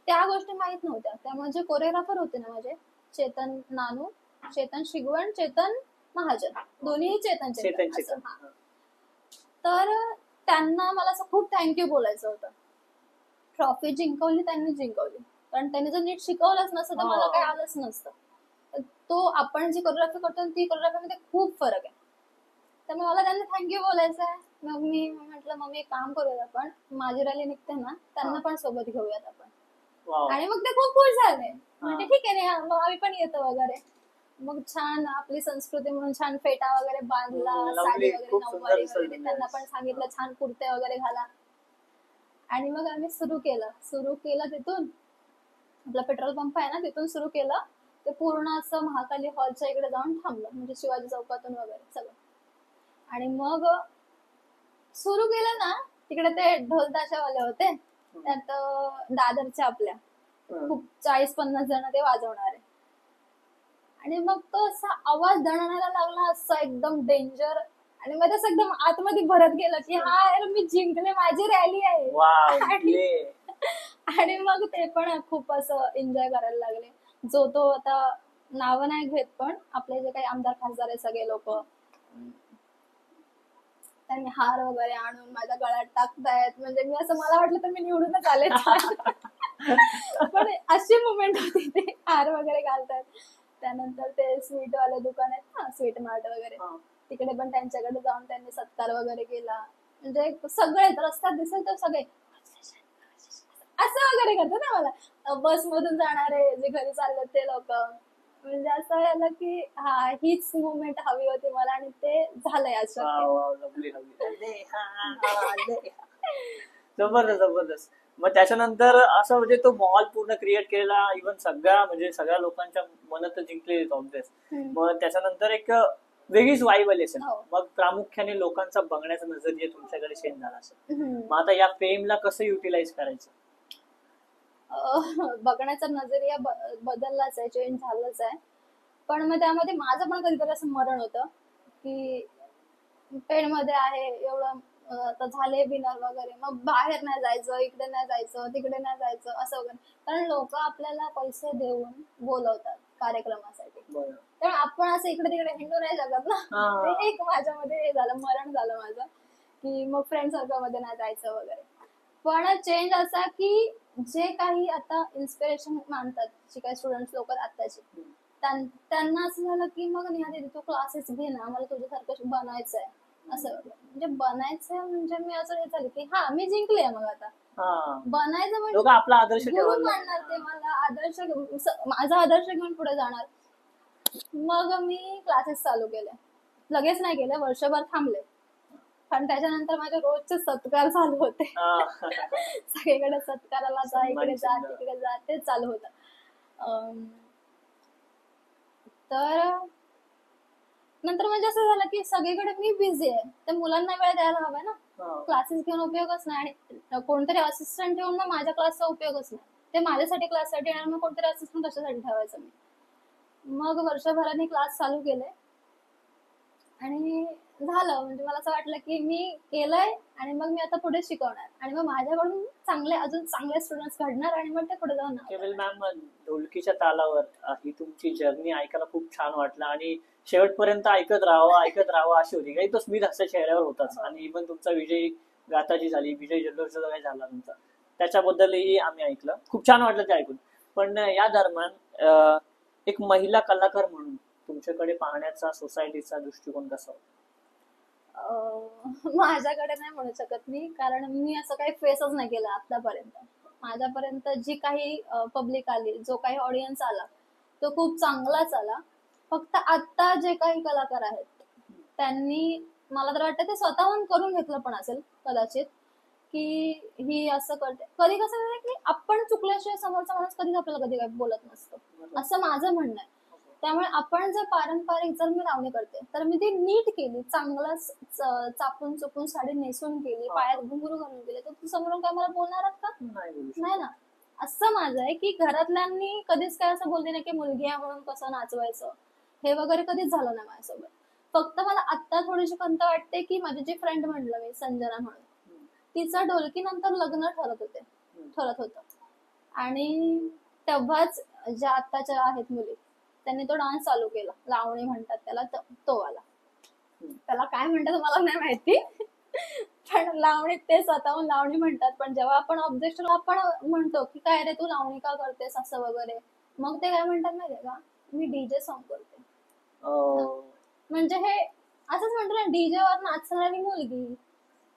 त्या गोष्टी माहित नव्हत्या. त्यामुळे जे कोरिओग्राफर होते ना माझे, चेतन नानू, चेतन शिगवण, चेतन महाजन, दोन्ही चेतन. तर त्यांना मला असं खूप थँक्यू बोलायचं होतं. ट्रॉफी जिंकवली त्यांनी, जिंकवली, कारण त्यांनी जर नीट शिकवलंच नसतं तर मला काही आलंच नसतं. तो आपण जी कोरिओग्राफी करतो ती कोरिओग्राफीमध्ये खूप फरक आहे. त्यामुळे मला त्यांना थँक्यू बोलायचं आहे. मग मी म्हटलं, मग मी एक काम करूयात, आपण माझी रॅली निघते ना, त्यांना पण सोबत घेऊयात आपण. आणि मग ते खूप खुश झाले, म्हणजे ठीक आहे ना, मग आम्ही पण येतो वगैरे. मग छान आपली संस्कृती म्हणून छान फेटा वगैरे बांधला, साडी वगैरे, नऊवारी वगैरे, त्यांना पण सांगितलं छान कुर्ते वगैरे घाला. आणि मग आम्ही सुरू केलं तिथून, आपला पेट्रोल पंप आहे ना, तिथून सुरू केलं. ते पूर्ण असं महाकाली हॉलच्या इकडे जाऊन थांबलं, म्हणजे शिवाजी चौकातून वगैरे सगळं. आणि मग सुरू केलं ना, तिकडे ते ढोल ताशावाले होते, त्यात दादरच्या आपल्या खूप 40-50 जण ते वाजवणारे. आणि मग तो असा आवाज दणाणायला लागला, असं एकदम डेंजर. आणि मग तसं एकदम आतमध्ये भरत गेलं की हा यार मी जिंकले, माझी रॅली आहे. आणि मग ते पण खूप असं एन्जॉय करायला लागले. जो तो आता नावं नाही घेत, पण आपले जे काही आमदार खासदार आहे सगळे लोक, त्यांनी हार वगैरे आणून माझ्या गळ्यात टाकतायत. म्हणजे मी असं, मला वाटलं तर मी निवडूनच आले पण अशी मुवमेंट होती, ते हार वगैरे घालतात. त्यानंतर ते स्वीट वाले दुकान आहेत ना, स्वीट मार्ट वगैरे, तिकडे पण त्यांच्याकडे जाऊन त्यांनी सत्कार वगैरे केला. म्हणजे सगळे रस्त्यात दिसेल तर सगळे असं वगैरे करतात ना. मला बस मधून जाणारे जे घरी चालले ते लोक, म्हणजे असं झालं की हा, हीच मुवमेंट हवी होती मला, आणि ते झालंय आज शक्य. जबरदस्त. मग त्याच्यानंतर असं म्हणजे तो मॉल पूर्ण क्रिएट केलेला, इव्हन सगळ्या लोकांच्या मनात जिंकलेली ऑब्विस. मग त्याच्यानंतर एक वेगळीच वाईब आली असेल. मग प्रामुख्याने लोकांचा बघण्याचा नजरिया तुमच्याकडे चेंज झाला असेल. मग आता या फेमला कसं युटिलाइज करायचं? बघण्याचा नजरिया बदललाच आहे, चेंज झालाच आहे. पण मग त्यामध्ये माझं पण कधीतरी असं मरण होतं की पेणमध्ये आहे एवढं, आता झाले विनर वगैरे, मग बाहेर नाही जायचं, इकडे नाही जायचं, तिकडे नाही जायचं असं वगैरे. कारण लोक आपल्याला पैसे देऊन बोलवतात कार्यक्रमासाठी, त्यामुळे आपण असं इकडे तिकडे हिंडू नाही शकत ना. ते एक माझ्यामध्ये हे झालं, मरण झालं माझं, की मग फ्रेंड सर्कल मध्ये नाही जायचं वगैरे. पण चेंज असा की जे काही आता इन्स्पिरेशन मानतात, जे काही स्टुडंट लोक आताचे, त्यांना असं झालं की मग निहादी तू क्लासेस घे ना, मला तुझ्यासारखं बनायचंय. असं म्हणजे बनायचंय, म्हणजे मी असं हे झालं की हा, मी जिंकले मग आता बनायचं म्हणजे लोक आपला आदर्श गुरु ठेवायला मानणार, ते मला आदर्श माझा आदर्श घेऊन पुढे जाणार. मग मी क्लासेस चालू केले. लगेच नाही केले, वर्षभर थांबले. पण त्याच्यानंतर माझे रोजचे सत्कार चालू होते. सगळीकडे सत्काराला जा, इकडे जा, तिकडे जा, तेच चालू होतं. तर नंतर म्हणजे असं झालं की सगळीकडे मी बिझी आहे, त्या मुलांना वेळ द्यायला हवा ना. क्लासेस घेऊन उपयोगच नाही, आणि कोणतरी असिस्टंट ठेवून मग माझ्या क्लासचा उपयोगच नाही. ते माझ्यासाठी क्लाससाठी येणार, मग कोणतरी असिस्टंट कशासाठी ठेवायचं मी. मग वर्षभराने क्लास चालू केले आणि झालं. म्हणजे मला असं वाटलं की मी केलंय आणि मग मी आता पुढे शिकवणार, आणि मग माझ्याकडून अजून चांगले स्टुडंट्स घडणार, आणि मग ते पुढे जाऊन. केवल मॅम, ढोलकीच्या तालावर ही तुमची जर्नी ऐकायला खूप छान वाटलं, आणि शेवटपर्यंत ऐकत राहावं अशी होती. काही तो स्मित हास्य चेहऱ्यावर होताच. आणि इव्हन तुमचा विजयी गाथा जी झाली, विजय जल्लोष जो काही झाला तुमचा, त्याच्याबद्दलही आम्ही ऐकलं. खूप छान वाटलं ते ऐकून. पण या दरम्यान एक महिला कलाकार म्हणून तुमच्याकडे पाहण्याचा सोसायटीचा दृष्टिकोन कसा होता? माझ्याकडे नाही म्हणू शकत मी, कारण मी असं काही फेसच नाही केलं आतापर्यंत. माझ्यापर्यंत जी काही पब्लिक आली, जो काही ऑडियन्स आला, तो खूप चांगलाच आला. फक्त आता जे काही कलाकार आहेत त्यांनी, मला तर वाटतं ते स्वतःहून करून घेतलं पण असेल कदाचित, की ही असं करते. कधी कसं आहे की आपण चुकल्याशिवाय समोरचा माणूस कधीच आपल्याला कधी काही बोलत नसतो, असं माझं म्हणणं आहे. त्यामुळे आपण जर पारंपरिक, जर मी लावणी करते तर मी ती नीट केली, चांगलं चापून चुपून साडी नेसून केली, पायात घुंगरू घालून केले, तर तू समोरून काय मला बोलणार आहात का? नाही ना. असं माझं आहे की घरातल्यांनी कधीच काय असं बोलले नाही की मुलगी आहे म्हणून कसं नाचवायचं, हे वगैरे कधीच झालं नाही माझ्यासोबत. फक्त मला आता थोडीशी खंत वाटते की माझी जी फ्रेंड म्हणलं मी, संजना म्हणून, तिचं ढोलकी नंतर लग्न ठरत होतं, आणि तेव्हाच ज्या आत्ताच्या आहेत मुली, त्यांनी तो डान्स चालू केला, लावणी म्हणतात त्याला, तो आला. त्याला काय म्हणतात मला नाही माहिती, पण लावणीत ते स्वतःहून लावणी म्हणतात. पण जेव्हा आपण ऑब्जेक्शन आपण म्हणतो की काय रे तू लावणी का करतेस असं वगैरे, मग ते काय म्हणतात माहितीये का, मी डीजे सॉन्ग करते. म्हणजे हे असंच म्हणतो ना, डीजे वर नाचणारी मुलगी,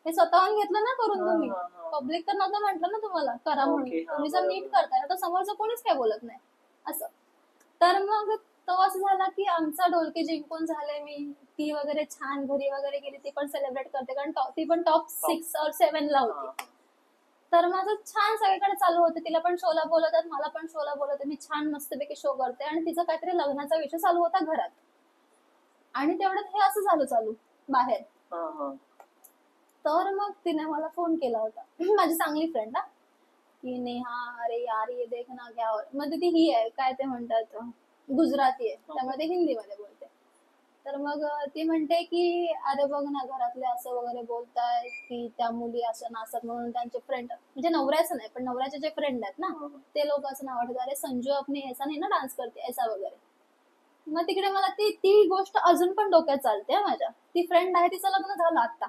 हे स्वतःहून घेतलं ना करून तुम्ही. पब्लिक तर नव्हतं म्हटलं ना तुम्हाला करा म्हणून. तुम्ही जर नीट करताय तर समोरचं कोणीच काय बोलत नाही असं. तर मग तो असं झाला की आमचा ढोलकी जिंकून झाले, मी ती वगैरे छान घरी वगैरे गेली, ती पण सेलिब्रेट करते, कारण ती पण टॉप 6 or 7 ला होती. तर माझं छान सगळीकडे चालू होतं, तिला पण शोला बोलवतात, मला पण शोला बोलवतात, मी छान मस्तपैकी शो करते, आणि तिचा काहीतरी लग्नाचा विषय चालू होता घरात, आणि तेवढ्यात हे असं झालं चालू बाहेर. तर मग तिने मला फोन केला होता, माझी चांगली फ्रेंड की नेहा अरे यार ये देख ना क्या हो. मध्ये ती ही आहे, काय ते म्हणतात, गुजराती आहे, त्यामुळे ते हिंदीमध्ये बोलते. तर मग ती म्हणते की अरे बघ ना, घरातले असं वगैरे बोलताय की त्या मुली असं नाचत, म्हणून त्यांचे फ्रेंड, म्हणजे नवऱ्याचं नाही पण नवऱ्याचे जे फ्रेंड आहेत ना, ते लोक असं नाव वाटत, अरे संजू अपने ऐसा नाही ना डान्स करते ऐसा वगैरे. मग तिकडे मला ती गोष्ट अजून पण डोक्यात चालते माझ्या. ती फ्रेंड आहे, तिचं लग्न झालं आता,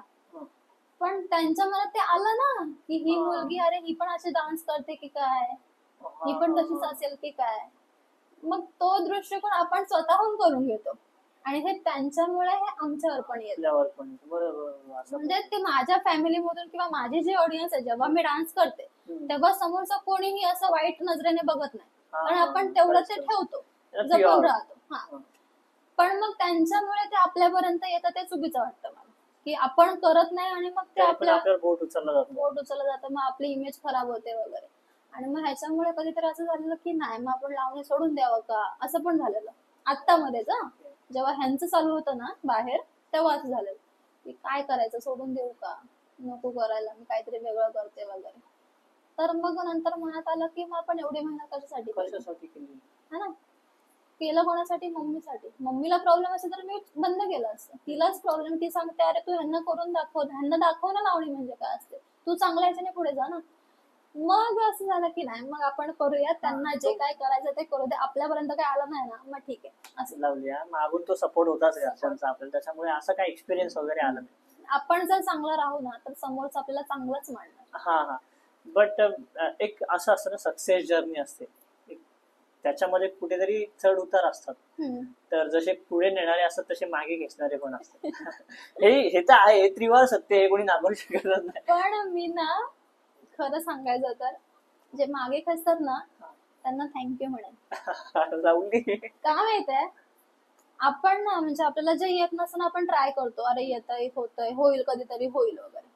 पण त्यांच्या मनात ते आलं ना की ही मुलगी, अरे ही पण अशी डान्स करते की काय, ही पण तशीच असेल की काय. मग तो दृष्टिकोन आपण स्वतःहून करून घेतो, आणि हे त्यांच्यामुळे हे आमच्यावर पण येतं. म्हणजे ते माझ्या फॅमिली मधून किंवा माझी जी ऑडियन्स आहे, जेव्हा मी डान्स करते तेव्हा समोरचा कोणीही असं वाईट नजरेने बघत नाही, कारण आपण तेवढं ते ठेवतो, जपून राहतो. पण मग त्यांच्यामुळे ते आपल्यापर्यंत येतं, ते चुकीचं वाटतं मला, की आपण करत नाही आणि मग ते आपल्यावर बोट उचललं जातं, मग आपली इमेज खराब होते वगैरे. आणि मग ह्याच्यामुळे कधीतरी असं झालेलं की नाही, मग आपण लावणी सोडून द्यावं का, असं पण झालेलं आत्ता मध्येच. जेव्हा ह्यांचं चालू होतं ना बाहेर, तेव्हा असं झालेलं की काय करायचं, सोडून देऊ का, नको करायला, मी काहीतरी वेगळं करते वगैरे. तर मग नंतर मनात आलं की मग आपण एवढी मेहनत कशासाठी केली है ना. केलं कोणासाठी, मम्मीसाठी. मम्मीला प्रॉब्लेम असेल तर मी बंद केलं असतं. तिलाच प्रॉब्लेम, ती सांगते अरे तू ह्यांना करून दाखव, ह्यांना दाखव ना लावणी म्हणजे काय असते, तू चांगल्या ह्याच्याने पुढे जा ना. मग असं झालं की नाही, मग आपण करूया, त्यांना जे काय करायचं ते करू दे, आपल्यापर्यंत काय आलं नाही ना, मग ठीक आहे असं लावूया. मागून तो सपोर्ट होताच घरच्यांचा आपल्याला, त्याच्यामुळे असं काही एक्सपिरियन्स वगैरे आला नाही. आपण जर चांगलं राहू ना तर समोरच आपल्याला चांगलंच मानणार. बट एक असं असतं ना, सक्सेस जर्नी असते, त्याच्यामध्ये कुठेतरी चढ उतार असतात. तर जसे पुढे नेणारे असतात तसे मागे घेणारे पण असतात. हे तर आहे, त्रिवार सत्य, हे कोणी नाकारू शकत नाही. पण मी ना खरं सांगायचं तर जे मागे खेचतात ना त्यांना थँक्यू म्हणेन. लावणी का माहितीये, आपण ना म्हणजे आपल्याला जे येत नसतं ना आपण ट्राय करतो, अरे येतंय, होतंय, होईल, कधीतरी होईल वगैरे.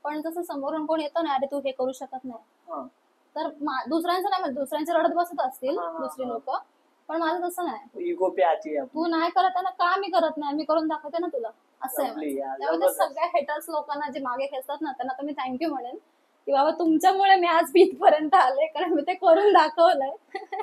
पण जसं समोरून कोण येतं ना, अरे तू हे करू शकत नाही, हा. तर दुसऱ्यांचं नाही म्हणत, दुसऱ्यांचे रडत बसत असतील हा, हा, दुसरी हा. लोक, पण माझं तसं नाही. इगो पे आती है तू अपनी. नाही करत आहे ना, का मी करत नाही, मी करून दाखवते ना तुला, असं आहे Lovely माझं. यार, त्यामुळे जबरदस्त. सगळ्या हेटर्स लोकांना जे मागे खेचतात ना त्यांना तर मी थँक्यू म्हणेन की बाबा तुमच्यामुळे मी आज इथपर्यंत आले, कारण मी ते करून दाखवलंय.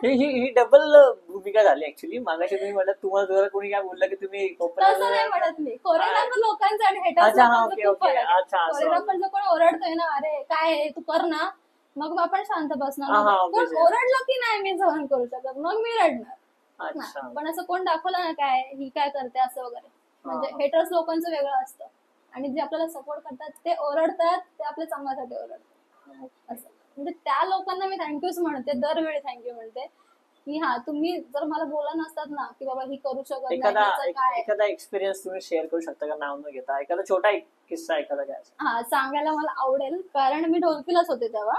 ही डबल भूमिका झाली ऍक्च्युली. मागाशी तुम्ही म्हणत तुम्हाला जर कोणी काय बोललं की तुम्ही तसं नाही म्हणत मी, कोरिओग्राफर लोकांचं आणि हेटर्स अच्छा, हा, लोकांचं ओके, खूप ओके. फरक आहे. अच्छा, असं. कोरिओग्राफर जर कोण ओरडतोय ना, अरे काय आहे, तू कर ना, मग आपण शांत बसणार. हा, हा, कोण obviously. ओरडलं की नाही मी सहन करू शकत, मग मी रडणार. अच्छा. पण असं कोण दाखवलं ना काय ही काय करते असं वगैरे, म्हणजे हेटर्स लोकांचं वेगळं असतं आणि जे आपल्याला सपोर्ट करतात ते ओरडतात, ते आपल्या चांगल्यासाठी ओरडतात असं. म्हणजे त्या लोकांना मी थँक्यूच म्हणते, दरवेळी थँक्यू म्हणते की हा तुम्ही जर मला बोला नसतात ना की बाबा ही करू शकत नाही, हिचं काय. एखादा एक्सपिरियन्स तुम्ही शेअर करू शकता का, नाव न घेता, एखादा छोटा एक किस्सा एखादा काय असं? हा सांगायला मला आवडेल, कारण मी ढोलकीलाच होते तेव्हा.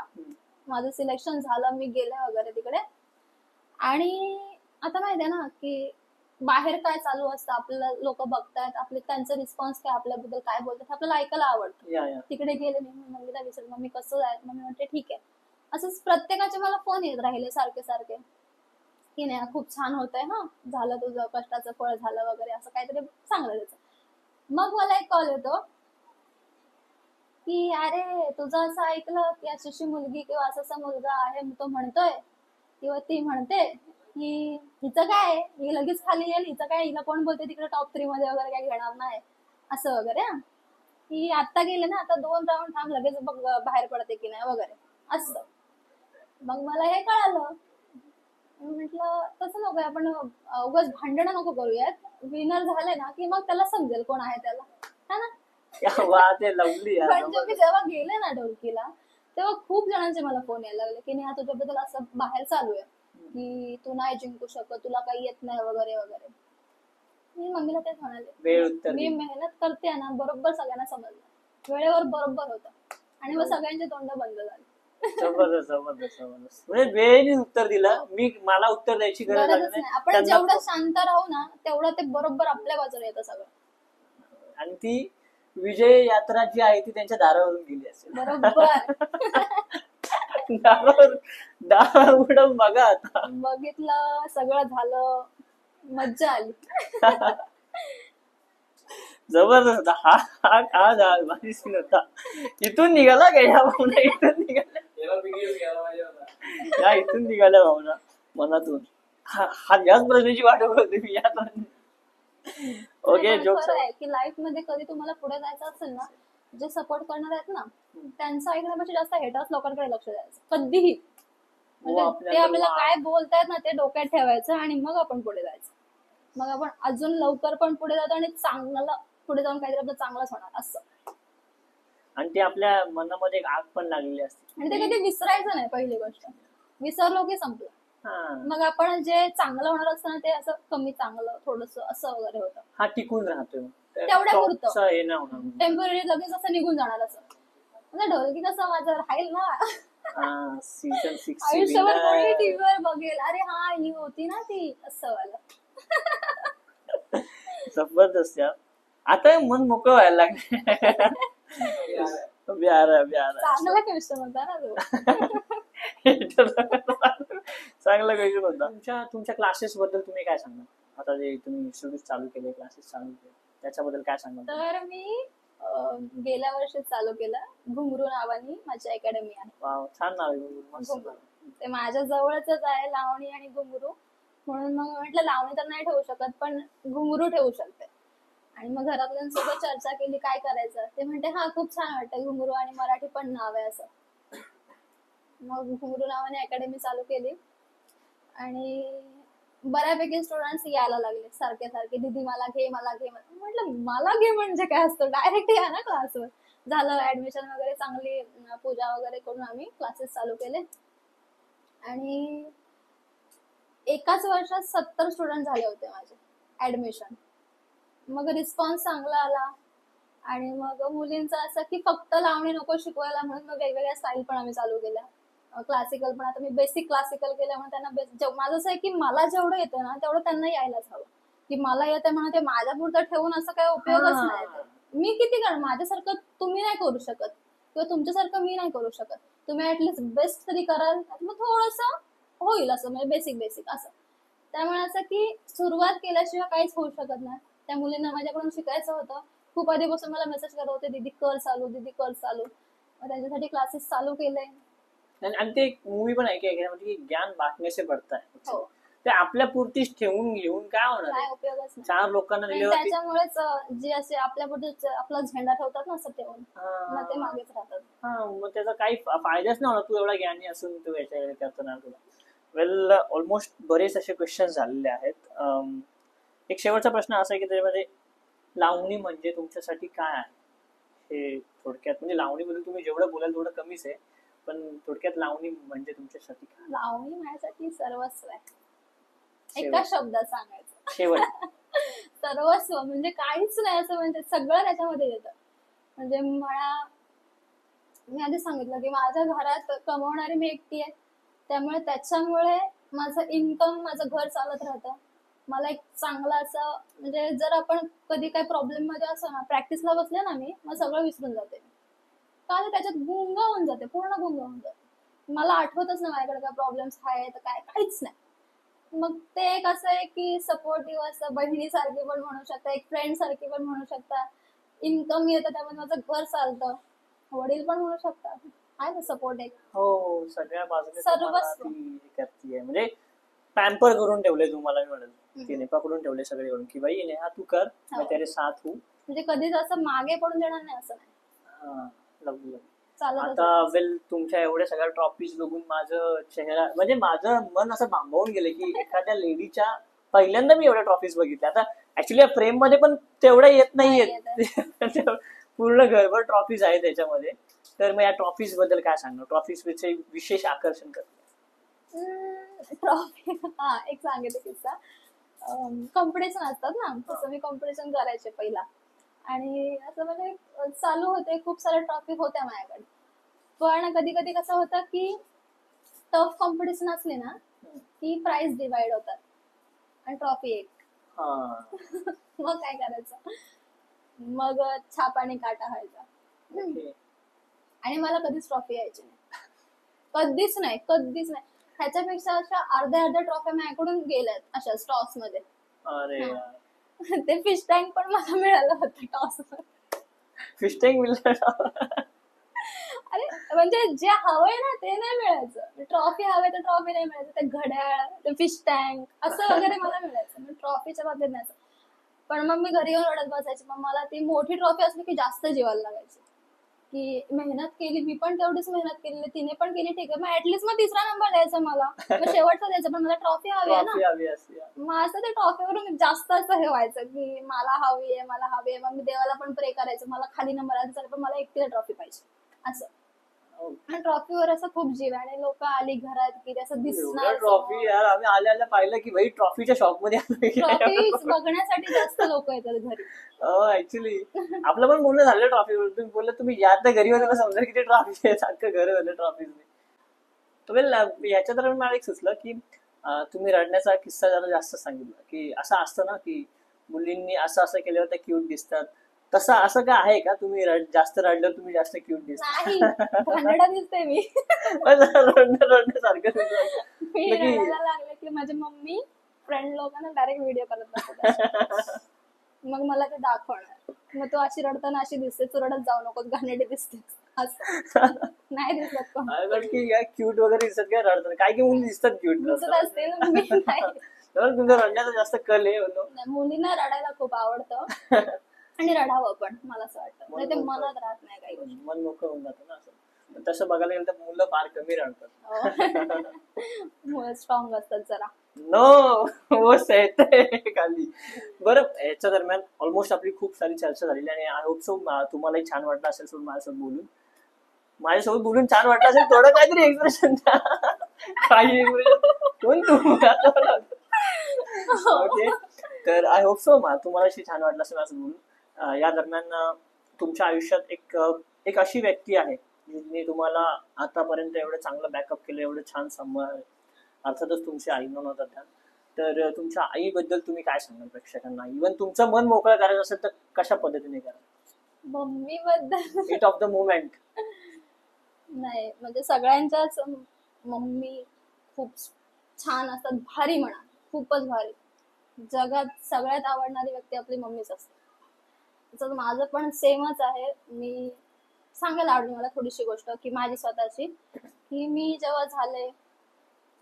माझं सिलेक्शन झालं, मी गेले वगैरे तिकडे. आणि आता माहितीये ना की बाहेर काय चालू असतं, आपल्याला लोक बघतायत, आपले त्यांचा रिस्पॉन्स काय, आपल्याबद्दल काय बोलतात, आपल्याला ऐकायला आवडतं. या या. तिकडे गेले मी मम्मीला विचारलं, मम्मी कसं जायचं, मम्मी म्हणते ठीक आहे. असंच प्रत्येकाचे मला फोन येत राहिले सारखे सारखे की नाही खूप छान होतंय, हा झालं तुझं कष्टाचं फळ झालं वगैरे, असं काहीतरी चांगलं त्याचं. मग मला एक कॉल येतो की अरे तुझं असं ऐकलं की अशी मुलगी किंवा असा मुलगा आहे, तो म्हणतोय किंवा ती म्हणते की हिचं काय, ही लगेच खाली येईल, हिचं काय, हिला कोण बोलते तिकडे टॉप 3 मध्ये वगैरे काही घेणार नाही असं वगैरे. की आता गेले ना, आता 2 राऊंड थांब, लगेच बघ बाहेर पडते की नाही वगैरे असं. मग मला हे कळालं, म्हटलं तसं नको, आपण उगाच भांडणं नको करूयात, विनर झाले ना की मग त्याला समजेल कोण आहे त्याला, है ना. क्या बात आहे, लवली यार. म्हणजे मी जेव्हा गेले ना ढोलकीला तेव्हा खूप जणांचे मला फोन यायला लागले की नेहा तुझ्याबद्दल असं बाहेर चालू आहे की तू नाही जिंकू शकत, तुला काही येत नाही वगैरे वगैरे. मी मम्मीला तेच म्हणाले, वेळ उत्तर मी दिली. मेहनत करते ना, बरोबर सगळ्यांना समजलं, वेळेवर बरोबर होतं. आणि मग सगळ्यांचे तोंड बंद झाले. जबरदस्त जबरदस्त जबरदस्त. म्हणजे वेळेने उत्तर दिलं, मला उत्तर द्यायची गरज लागली गरजच नाही. नाही, आपण त्यांना जेवढं शांत राहू ना तेवढं ते बरोबर आपल्या बाजूला येतं सगळं. आणि ती विजय यात्रा जी आहे ती त्यांच्या दारावरून गेली असेल. बरोबर. दार उघडून बघा आता. बघितलं, सगळं झालं, मज्जा आली. जबरदस्त. हा हा हा भारी सीन होता. इथून निघाला का या भावना, इथून निघाल्या या, इथून निघाल्या भावना मनातून. हा याच प्रश्नाची वाट बघत होते मी या. ओके, जोक खरं आहे की लाईफ मध्ये कधी तुम्हाला पुढे जायचं असेल ना, जे सपोर्ट करणार आहेत ना त्यांचं ऐकण्यापेक्षा जास्त हेटर्स लोकांकडे लक्ष द्यायचं कधीही. म्हणजे ते आपल्याला काय बोलतायत ना ते डोक्यात ठेवायचं आणि मग आपण पुढे जायचं. मग आपण अजून लवकर पण पुढे जातो आणि चांगलं पुढे जाऊन काहीतरी आपलं चांगलंच होणार असं. आणि ते आपल्या मनामध्ये एक आग पण लागलेली असते आणि ते कधी विसरायचं नाही. पहिली गोष्ट, विसरलो की संपलं. मग आपण जे चांगलं होणार असतं ना ते असं कमी चांगलं थोडस असं वगैरे होतं. हा टिकून राहतोय तेवढ्या पुरतं, हे नाही होणार, टेम्पररी लगेच असं निघून जाणार असं. म्हणजे ढोलकी कसं माझं राहील ना सीझन 6 आयुष्यभर कोणी टीव्हीवर बघेल, अरे हा ही होती ना ती, असं वाला. जबरदस्त यार. आता मन मोकळं व्हायला लागले. चांगला क्वेश्चन होता ना तो. चांगला क्वेश्चन होता. तुमच्या क्लासेस बद्दल तुम्ही काय सांगणार? आता जे तुम्ही स्टडीज चालू केले, क्लासेस चालू केले, त्याच्याबद्दल काय सांगणार? तर मी गेल्या वर्षी चालू केलं, घुंगरू नावानी माझी अकॅडमी आहे. वाव, छान नाव आहे. ते माझ्या जवळच आहे, लावणी आणि घुंगरू. म्हणून मग म्हटलं लावणी तर नाही ठेवू शकत पण घुंगरू ठेवू शकते. आणि मग घरातल्यांसोबत चर्चा केली काय करायचं, ते म्हणते हा खूप छान वाटतं घुंगरू आणि मराठी पण नाव आहे असं. मग घुंगरू नावाने अकॅडमी चालू केली आणि बऱ्यापैकी स्टुडंट्स यायला लागले सारखे सारखे, दीदी मला घे मला घे. म्हटलं मला घे म्हणजे काय असतं, डायरेक्ट या ना क्लासवर. झालं ऍडमिशन वगैरे, चांगली पूजा वगैरे करून आम्ही क्लासेस चालू केले आणि एकाच वर्षात 70 स्टुडंट झाले होते माझे ऍडमिशन. मग रिस्पॉन्स चांगला आला आणि मग मुलींचं असं की फक्त लावणी नको शिकवायला म्हणून मग वेगवेगळ्या स्टाईल पण आम्ही चालू केल्या. क्लासिकल पण आता मी बेसिक क्लासिकल केल्यामुळे त्यांना माझं असं आहे की मला जेवढं येतं ना तेवढं त्यांना यायलाच हवं. की मला येतं म्हणून ते माझ्या पुरतं ठेवून असं काही उपयोगच नाही. मी किती करणार, माझ्यासारखं तुम्ही नाही करू शकत किंवा तुमच्यासारखं मी नाही करू शकत. तुम्ही ऍटलिस्ट बेस्ट तरी कराल, मग थोडंसं होईल असं, म्हणजे बेसिक बेसिक असं. त्यामुळे असं की सुरुवात केल्याशिवाय काहीच होऊ शकत नाही. त्या मुलींना माझ्याकडून शिकायचं होतं. खूप आधीपासून मला मेसेज करत होते, दीदी कर चालू, दीदी कर चालू. मग त्यांच्यासाठी क्लासेस चालू केले. आणि ते एक मूवी पण आहे की ज्ञान बांटने से बढ़ता है. हो, ते आपल्या पुरतीच ठेवून घेऊन काय होणार काय आहे? उपयोगच नाही. चार लोकांना आणि दिल्यावरती त्याच्यामुळेच जे असे आपल्याबद्दल आपला झेंडा ठेवतात ना असं ठेवून, मग ते मागेच राहतात. मग त्याचा काही फायदाच नाही होणार. तू एवढा ज्ञानी असून तू याच्या करताना तुला. वेल, ऑलमोस्ट बरेच असे क्वेश्चन झालेले आहेत. एक शेवटचा प्रश्न असा आहे की त्याच्यामध्ये लावणी म्हणजे तुमच्यासाठी काय आहे हे थोडक्यात, म्हणजे लावणीबद्दल तुम्ही जेवढं बोलाल तेवढं कमीच आहे, पण थोडक्यात लावणी म्हणजे तुमच्यासाठी काय? लावणी माझ्यासाठी सर्वस्व आहे. शेवट. एका शब्दात सांगायचं, शेवट. सर्वस्व म्हणजे काहीच नाही असं, म्हणजे सगळं त्याच्यामध्ये येतं. म्हणजे मला, मी आधी सांगितलं की माझ्या घरात कमवणारी मी एकटी आहे. त्यामुळे त्याच्यामुळे माझं इन्कम, माझं घर चालत राहतं. मला एक चांगला असं, म्हणजे जर आपण कधी काही प्रॉब्लेम मध्ये असो ना, प्रॅक्टिसला बसले ना मी, मग सगळं विसरून जाते. का तर त्याच्यात गुंग होऊन जाते, पूर्ण गुंग होऊन जाते. मला आठवतच नाही माझ्याकडे काय प्रॉब्लेम्स आहेत काय, काहीच नाही. मग ते एक असं आहे की सपोर्टिव्ह असं, बहिणीसारखी पण म्हणू शकता, एक फ्रेंड सारखी पण म्हणू शकता. इन्कम येतं त्यामध्ये माझं घर चालतं. वडील पण म्हणू शकतात, आहे ना सपोर्ट एक. हो, सगळ्या बाजूने सर्वस्व. ती हे करतीये, म्हणजे पॅम्पर करून ठेवले तुम्हाला, मी म्हणेल तिने पकडून ठेवले सगळेकडून की बाई नेहा तू कर, मैं तेरे साथ हूँ. म्हणजे कधीच असं मागे पडून देणार नाही असं नाही. लवली. चालतच आता वेल, तुमच्या एवढ्या सगळ्या ट्रॉफीज बघून माझं चेहरा, म्हणजे माझं मन असं भांबवून गेलं की एखाद्या लेडीच्या पहिल्यांदा मी एवढ्या ट्रॉफीज बघितल्या. आता ऍक्च्युली फ्रेम मध्ये पण तेवढ्या येत नाहीयेत. पूर्ण घरभर ट्रॉफीज आहेत त्याच्यामध्ये. तर मग या ट्रॉफीज बद्दल काय सांगणार? ट्रॉफीज विषयी विशेष आकर्षण करतं. ट्रॉफी, हा एक सांगितलं किस्सा. कॉम्पिटिशन असतात ना, तसं मी कॉम्पिटिशन करायचे पहिला. आणि असं म्हणजे चालू होते, खूप साऱ्या ट्रॉफी होत्या माझ्याकडे. पण कधी कधी कसं होतं की टफ कॉम्पिटिशन असले ना की प्राइस डिवाइड होतात आणि ट्रॉफी एक. मग काय करायचं, मग छापाने काटा व्हायचा. आणि मला कधीच ट्रॉफी यायची नाही, कधीच नाही, कधीच नाही. ह्याच्यापेक्षा अशा अर्ध्या अर्ध्या ट्रॉफ्या माझ्याकडून गेल्यात अशा स्टॉक्स मध्ये. ते फिश टँक पण मला मिळालं होतं टॉस मध्ये. फिश टँक मिळालं? अरे म्हणजे जे हवंय ना ते नाही मिळायचं. ट्रॉफी हवे तर ट्रॉफी नाही मिळायचं, ते घड्याळ, ते फिश टँक असं वगैरे मला मिळायचं. ट्रॉफीच्या बाबतीत नाही. पण मग मी घरी येऊन रडत बसायची. मग मला ती मोठी ट्रॉफी असली की जास्त जीवाला लागायची की मेहनत केली, मी पण तेवढीच मेहनत केली, तिने पण केली, ठीक आहे, मग ऍटलीस्ट मग तिसरा नंबर द्यायचा मला, मग शेवटचा द्यायचा, पण मला ट्रॉफी हवी आहे ना. मग असं ते ट्रॉफीवरून जास्त असं हे व्हायचं की मला हवी आहे, मला हवी आहे. मग मी देवाला पण प्रे करायचं मला खाली नंबर आला पण मला एकटीला ट्रॉफी पाहिजे असं. आणि ट्रॉफीवर असं खूप जीव आहे. आणि लोक आली घरात की असं दिसणार ट्रॉफी. यार आम्ही आल्या पाहिलं की भाई ट्रॉफीच्या शॉप मध्ये ट्रॉफी बघण्यासाठी जास्त लोक येतात घरी. ऍक्च्युली आपलं पण बोलणं झालं ट्रॉफीवर. तुम्ही बोललं तुम्ही यात तर घरी होते समजा किती ट्रॉफी आहे, सारखं घर होतं ट्रॉफी. वेल, याच्या दरम्यान मला एक सुचलं की तुम्ही रडण्याचा किस्सा जरा जास्त सांगितला की असं असतं ना की मुलींनी असं असं केल्यावर त्या क्यूट दिसतात. तसं असं काय आहे का? तुम्ही जास्त रडल्यावर तुम्ही जास्त क्यूट दिसता? दिसते मी रडण्यासारखं मी रडायला लागले की माझी मम्मी फ्रेंड लोकांना डायरेक्ट व्हिडिओ करत असतात. मग मला ते दाखवणार, मग तू अशी रडताना अशी दिसते, तू रडत जाऊ नकोस, घाणेरडी दिसते असं. नाही दिसत कोण की क्यूट वगैरे दिसत काय रडतात? काय की मुली दिसतात क्यूट दिसत असते ना, मी नाही. तुमचा रडण्याचा जास्त कल आहे. मुलींना रडायला खूप आवडतं आणि रडावं पण, मला असं वाटतं. म्हणजे ते मनात राहत नाही काही गोष्टी, मन मोकळं होऊन जातं ना असं. तसं बघायला गेलं तर मुलं फार कमी रडतात. मुलं स्ट्रॉंग असतात जरा. नो खाली. बरं, याच्या दरम्यान ऑलमोस्ट आपली खूप सारी चर्चा झालेली आणि आय होप सो तुम्हालाही छान वाटलं असेल सोडून माझ्यासोबत बोलून छान वाटलं असेल. थोडं काहीतरी एक्सप्रेशन द्या, काही ओके. तर आय होप सो तुम्हाला छान वाटलं असेल असं बोलून. या दरम्यान तुमच्या आयुष्यात एक अशी व्यक्ती आहे जिने तुम्हाला आतापर्यंत एवढं चांगलं बॅकअप केलं, एवढं छान सांभाळ, अर्थातच तुमची आई म्हणत होत्या, तर तुमच्या आईबद्दल तुम्ही काय सांगाल प्रेक्षकांना? इव्हन तुमचं मन मोकळं करायचं असेल तर कशा पद्धतीने करा? मम्मी बद्दल हिट ऑफ द मोमेंट. नाही म्हणजे सगळ्यांच्याच मम्मी खूप छान असतात, भारी म्हणा, खूपच भारी. जगात सगळ्यात आवडणारी व्यक्ती आपली मम्मीच असते. तसंच माझं पण सेमच आहे. मी सांगायला आवडेल मला थोडीशी गोष्ट की माझी स्वतःची, की मी जेव्हा झाले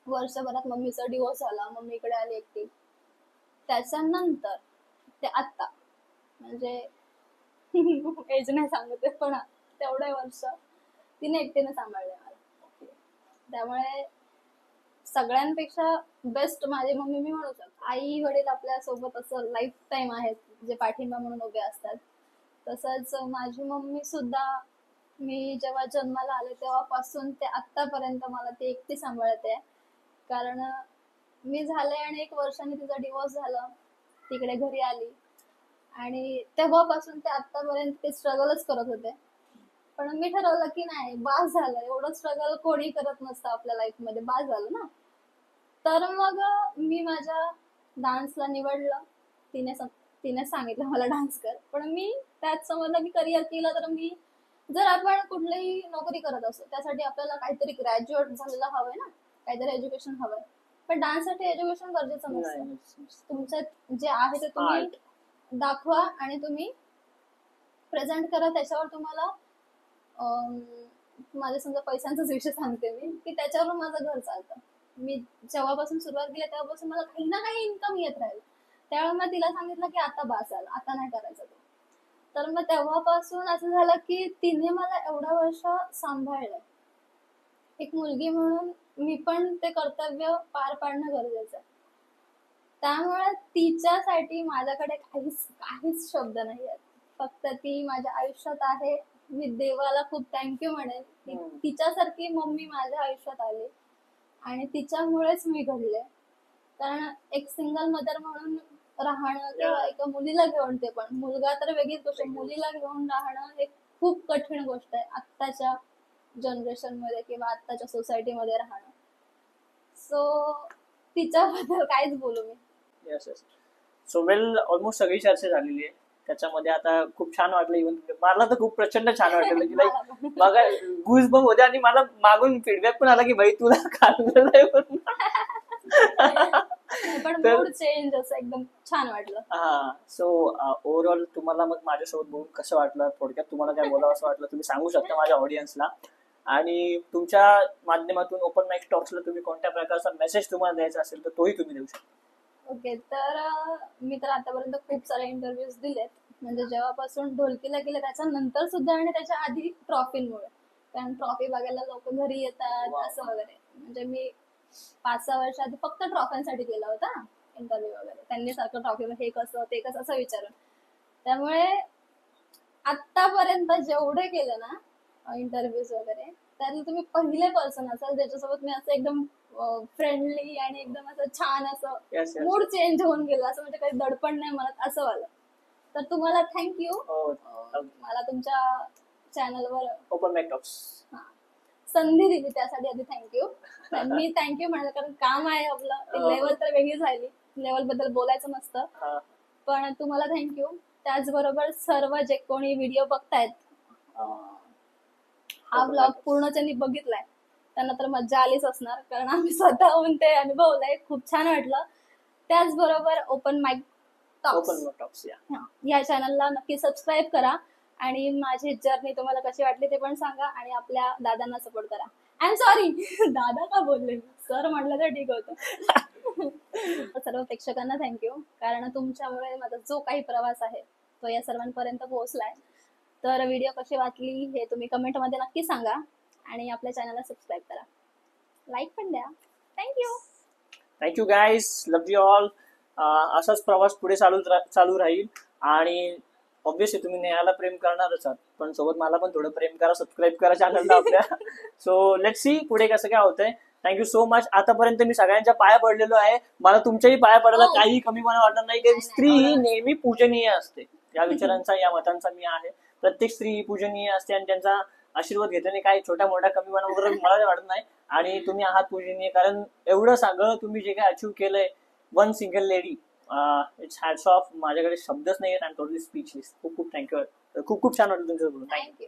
वर्षभरात मम्मीचा डिवोर्स झाला, मम्मीकडे आली एकटी. त्याच्यानंतर ते आत्ता म्हणजे एज नाही सांगते पण तेवढे वर्ष तिने एकटीने सांभाळले मला. त्यामुळे सगळ्यांपेक्षा बेस्ट माझी मम्मी मी म्हणू शकते. आई वडील आपल्या सोबत असं लाईफ टाईम आहेत, जे पाठिंबा म्हणून उभे असतात. तसंच माझी मम्मी सुद्धा मी जेव्हा जन्माला आले तेव्हापासून ते आत्तापर्यंत मला ती एकटी सांभाळते. कारण मी झाले आणि 1 वर्षाने तिचा डिवोर्स झाला, तिकडे घरी आली आणि तेव्हापासून ते आत्तापर्यंत ते स्ट्रगलच करत होते. पण मी ठरवलं की नाही, बास झालं, एवढं स्ट्रगल कोणी करत नसतं आपल्या लाईफमध्ये, बास झालं ना. तर मग मी माझ्या डान्सला निवडलं. तिने सांगितलं मला डान्स कर, पण मी त्यात समजलं की करिअर केलं तर मी, जर आपण कुठलीही नोकरी करत असतो त्यासाठी आपल्याला काहीतरी ग्रॅज्युएट झालेलं हवंय ना, काहीतरी एज्युकेशन हवंय. पण डान्ससाठी एज्युकेशन गरजेचं नसतं. तुमचं जे आहे ते तुम्ही दाखवा आणि तुम्ही प्रेझेंट करा. त्याच्यावर तुम्हाला माझ्या समजा पैशांचाच विषय सांगते मी, की त्याच्यावर माझं घर चालतं. मी जेव्हापासून सुरुवात केली तेव्हापासून मला काही ना काही इन्कम येत राहील. त्यावेळेला मी तिला सांगितलं की आता बास झालं, आता नाही करायचं तो. तर मग तेव्हापासून असं झालं की तिने मला एवढ्या वर्ष सांभाळलं. एक मुलगी म्हणून मी पण ते कर्तव्य पार पाडणं गरजेचं आहे. त्यामुळे तिच्यासाठी माझ्याकडे काहीच शब्द नाही आहेत. फक्त ती माझ्या आयुष्यात आहे. मी देवाला खूप थँक्यू म्हणेन की तिच्यासारखी मम्मी माझ्या आयुष्यात आली आणि तिच्यामुळेच मी घडले. कारण एक सिंगल मदर म्हणून राहणं किंवा एका मुलीला घेऊन, ते पण मुलगा तर वेगळीच गोष्ट, मुलीला घेऊन राहणं हे खूप कठीण गोष्ट आहे आत्ताच्या जनरेशन मध्ये किंवा आत्ताच्या सोसायटीमध्ये राहणं. सो तिच्याबद्दल काहीच बोलू मी. Yes yes. So well, almost सगळी चर्चा झालेली आहे. त्याच्यामध्ये आता खूप छान वाटलं. इव्हन मला तर खूप प्रचंड छान वाटलं की लाईक बघा गुज बम होते आणि मला मागून फीडबॅक पण आला की भाई तुला खाल्लं नाही पण मूड चेंज असं एकदम छान वाटलं. हा. सो ओव्हरऑल तुम्हाला मग माझ्यासोबत बोलून कसं वाटलं, थोडक्यात तुम्हाला काय बोलावं असं वाटलं तुम्ही सांगू शकता माझ्या ऑडियन्सला. आणि तुमच्या माध्यमातून ओपन माइक टॉक्सला तुम्ही कोणत्या प्रकारचा मेसेज तुम्हाला द्यायचा असेल तर तोही तुम्ही देऊ शकता. ओके, तर मी तर आतापर्यंत खूप सारे इंटरव्ह्यूज दिलेत. म्हणजे जेव्हापासून ढोलकीला गेले त्याच्यानंतर सुद्धा आणि त्याच्या आधी ट्रॉफींमुळे. कारण ट्रॉफी बघायला लोक घरी येतात असं वगैरे. म्हणजे मी 5-6 वर्ष आधी फक्त ट्रॉफींसाठी केला होता इंटरव्ह्यू वगैरे. त्यांनी सारखं ट्रॉफीवर हे कसं ते कसं असं विचारून. त्यामुळे आतापर्यंत जेवढे केले ना इंटरव्ह्यूज वगैरे, त्यातले तुम्ही पहिले पर्सन असाल ज्याच्यासोबत मी असं एकदम फ्रेंडली आणि एकदम असं छान असं मूड चेंज होऊन गेला, असं म्हणजे काही दडपण नाही म्हणत असं वालं. तर तुम्हाला थँक्यू. मला तुमच्या चॅनलवर ओपन माइक टॉक्स संधी दिली त्यासाठी आधी थँक्यू. मी थँक्यू म्हणाल कारण काम आहे आपलं, लेवल तर वेगळी झाली, लेवल बद्दल बोलायचं नसतं. पण तुम्हाला थँक्यू. त्याचबरोबर सर्व जे कोणी व्हिडिओ बघतायत, हा ब्लॉग पूर्ण ज्यांनी बघितलाय त्यांना तर मज्जा आलीच असणार, कारण आम्ही स्वतःहून ते अनुभवलंय. खूप छान वाटलं. त्याचबरोबर ओपन माइक टॉक्स या चॅनलला नक्की सबस्क्राईब करा आणि माझी जर्नी तुम्हाला कशी वाटली ते पण सांगा आणि आपल्या दादांना सपोर्ट करा. आय एम सॉरी दादा का बोलले, सर म्हटलं तर ठीक होतं. सर्व प्रेक्षकांना थँक्यू, कारण तुमच्यामुळे माझा जो काही प्रवास आहे तो या सर्वांपर्यंत पोहोचलाय. तर व्हिडिओ कशी वाटली हे तुम्ही कमेंटमध्ये नक्की सांगा आणि आपल्या चॅनलला सबस्क्राईब करा, लाईक पण द्या. Thank you guys, love you all. असाच प्रवास पुढे चालू राहील आणि ऑब्व्हियसली तुम्ही नेहाला प्रेम करणारच आहात, पण सोबत मला पण थोडं प्रेम करा, सबस्क्राईब करा चॅनलला आपल्या. सो लेट्स सी पुढे कसं काय होतंय. Thank you so much. आतापर्यंत मी सगळ्यांच्या पाया पडलेलो आहे. मला तुमच्याही पाया पडायला काही कमी मला वाटत नाही की स्त्री ही नेहमी पूजनीय असते. या विचारांचा या मतांचा मी आहे. प्रत्येक स्त्री पूजनीय असते आणि त्यांचा आशीर्वाद घेतल्याने काही छोट्या मोठ्या कमीपणा वगैरे मला वाटत नाही. आणि तुम्ही आहात पूजनीय, कारण एवढं सगळं तुम्ही जे काही अचीव्ह केलंय one single lady, it's hats off. माझ्याकडे शब्दच नाही आहेत, आय एम टोटली स्पीचलेस. खूप खूप थँक्यू. खूप खूप छान वाटलं तुमच्यासोबत बोलून. थँक्यू.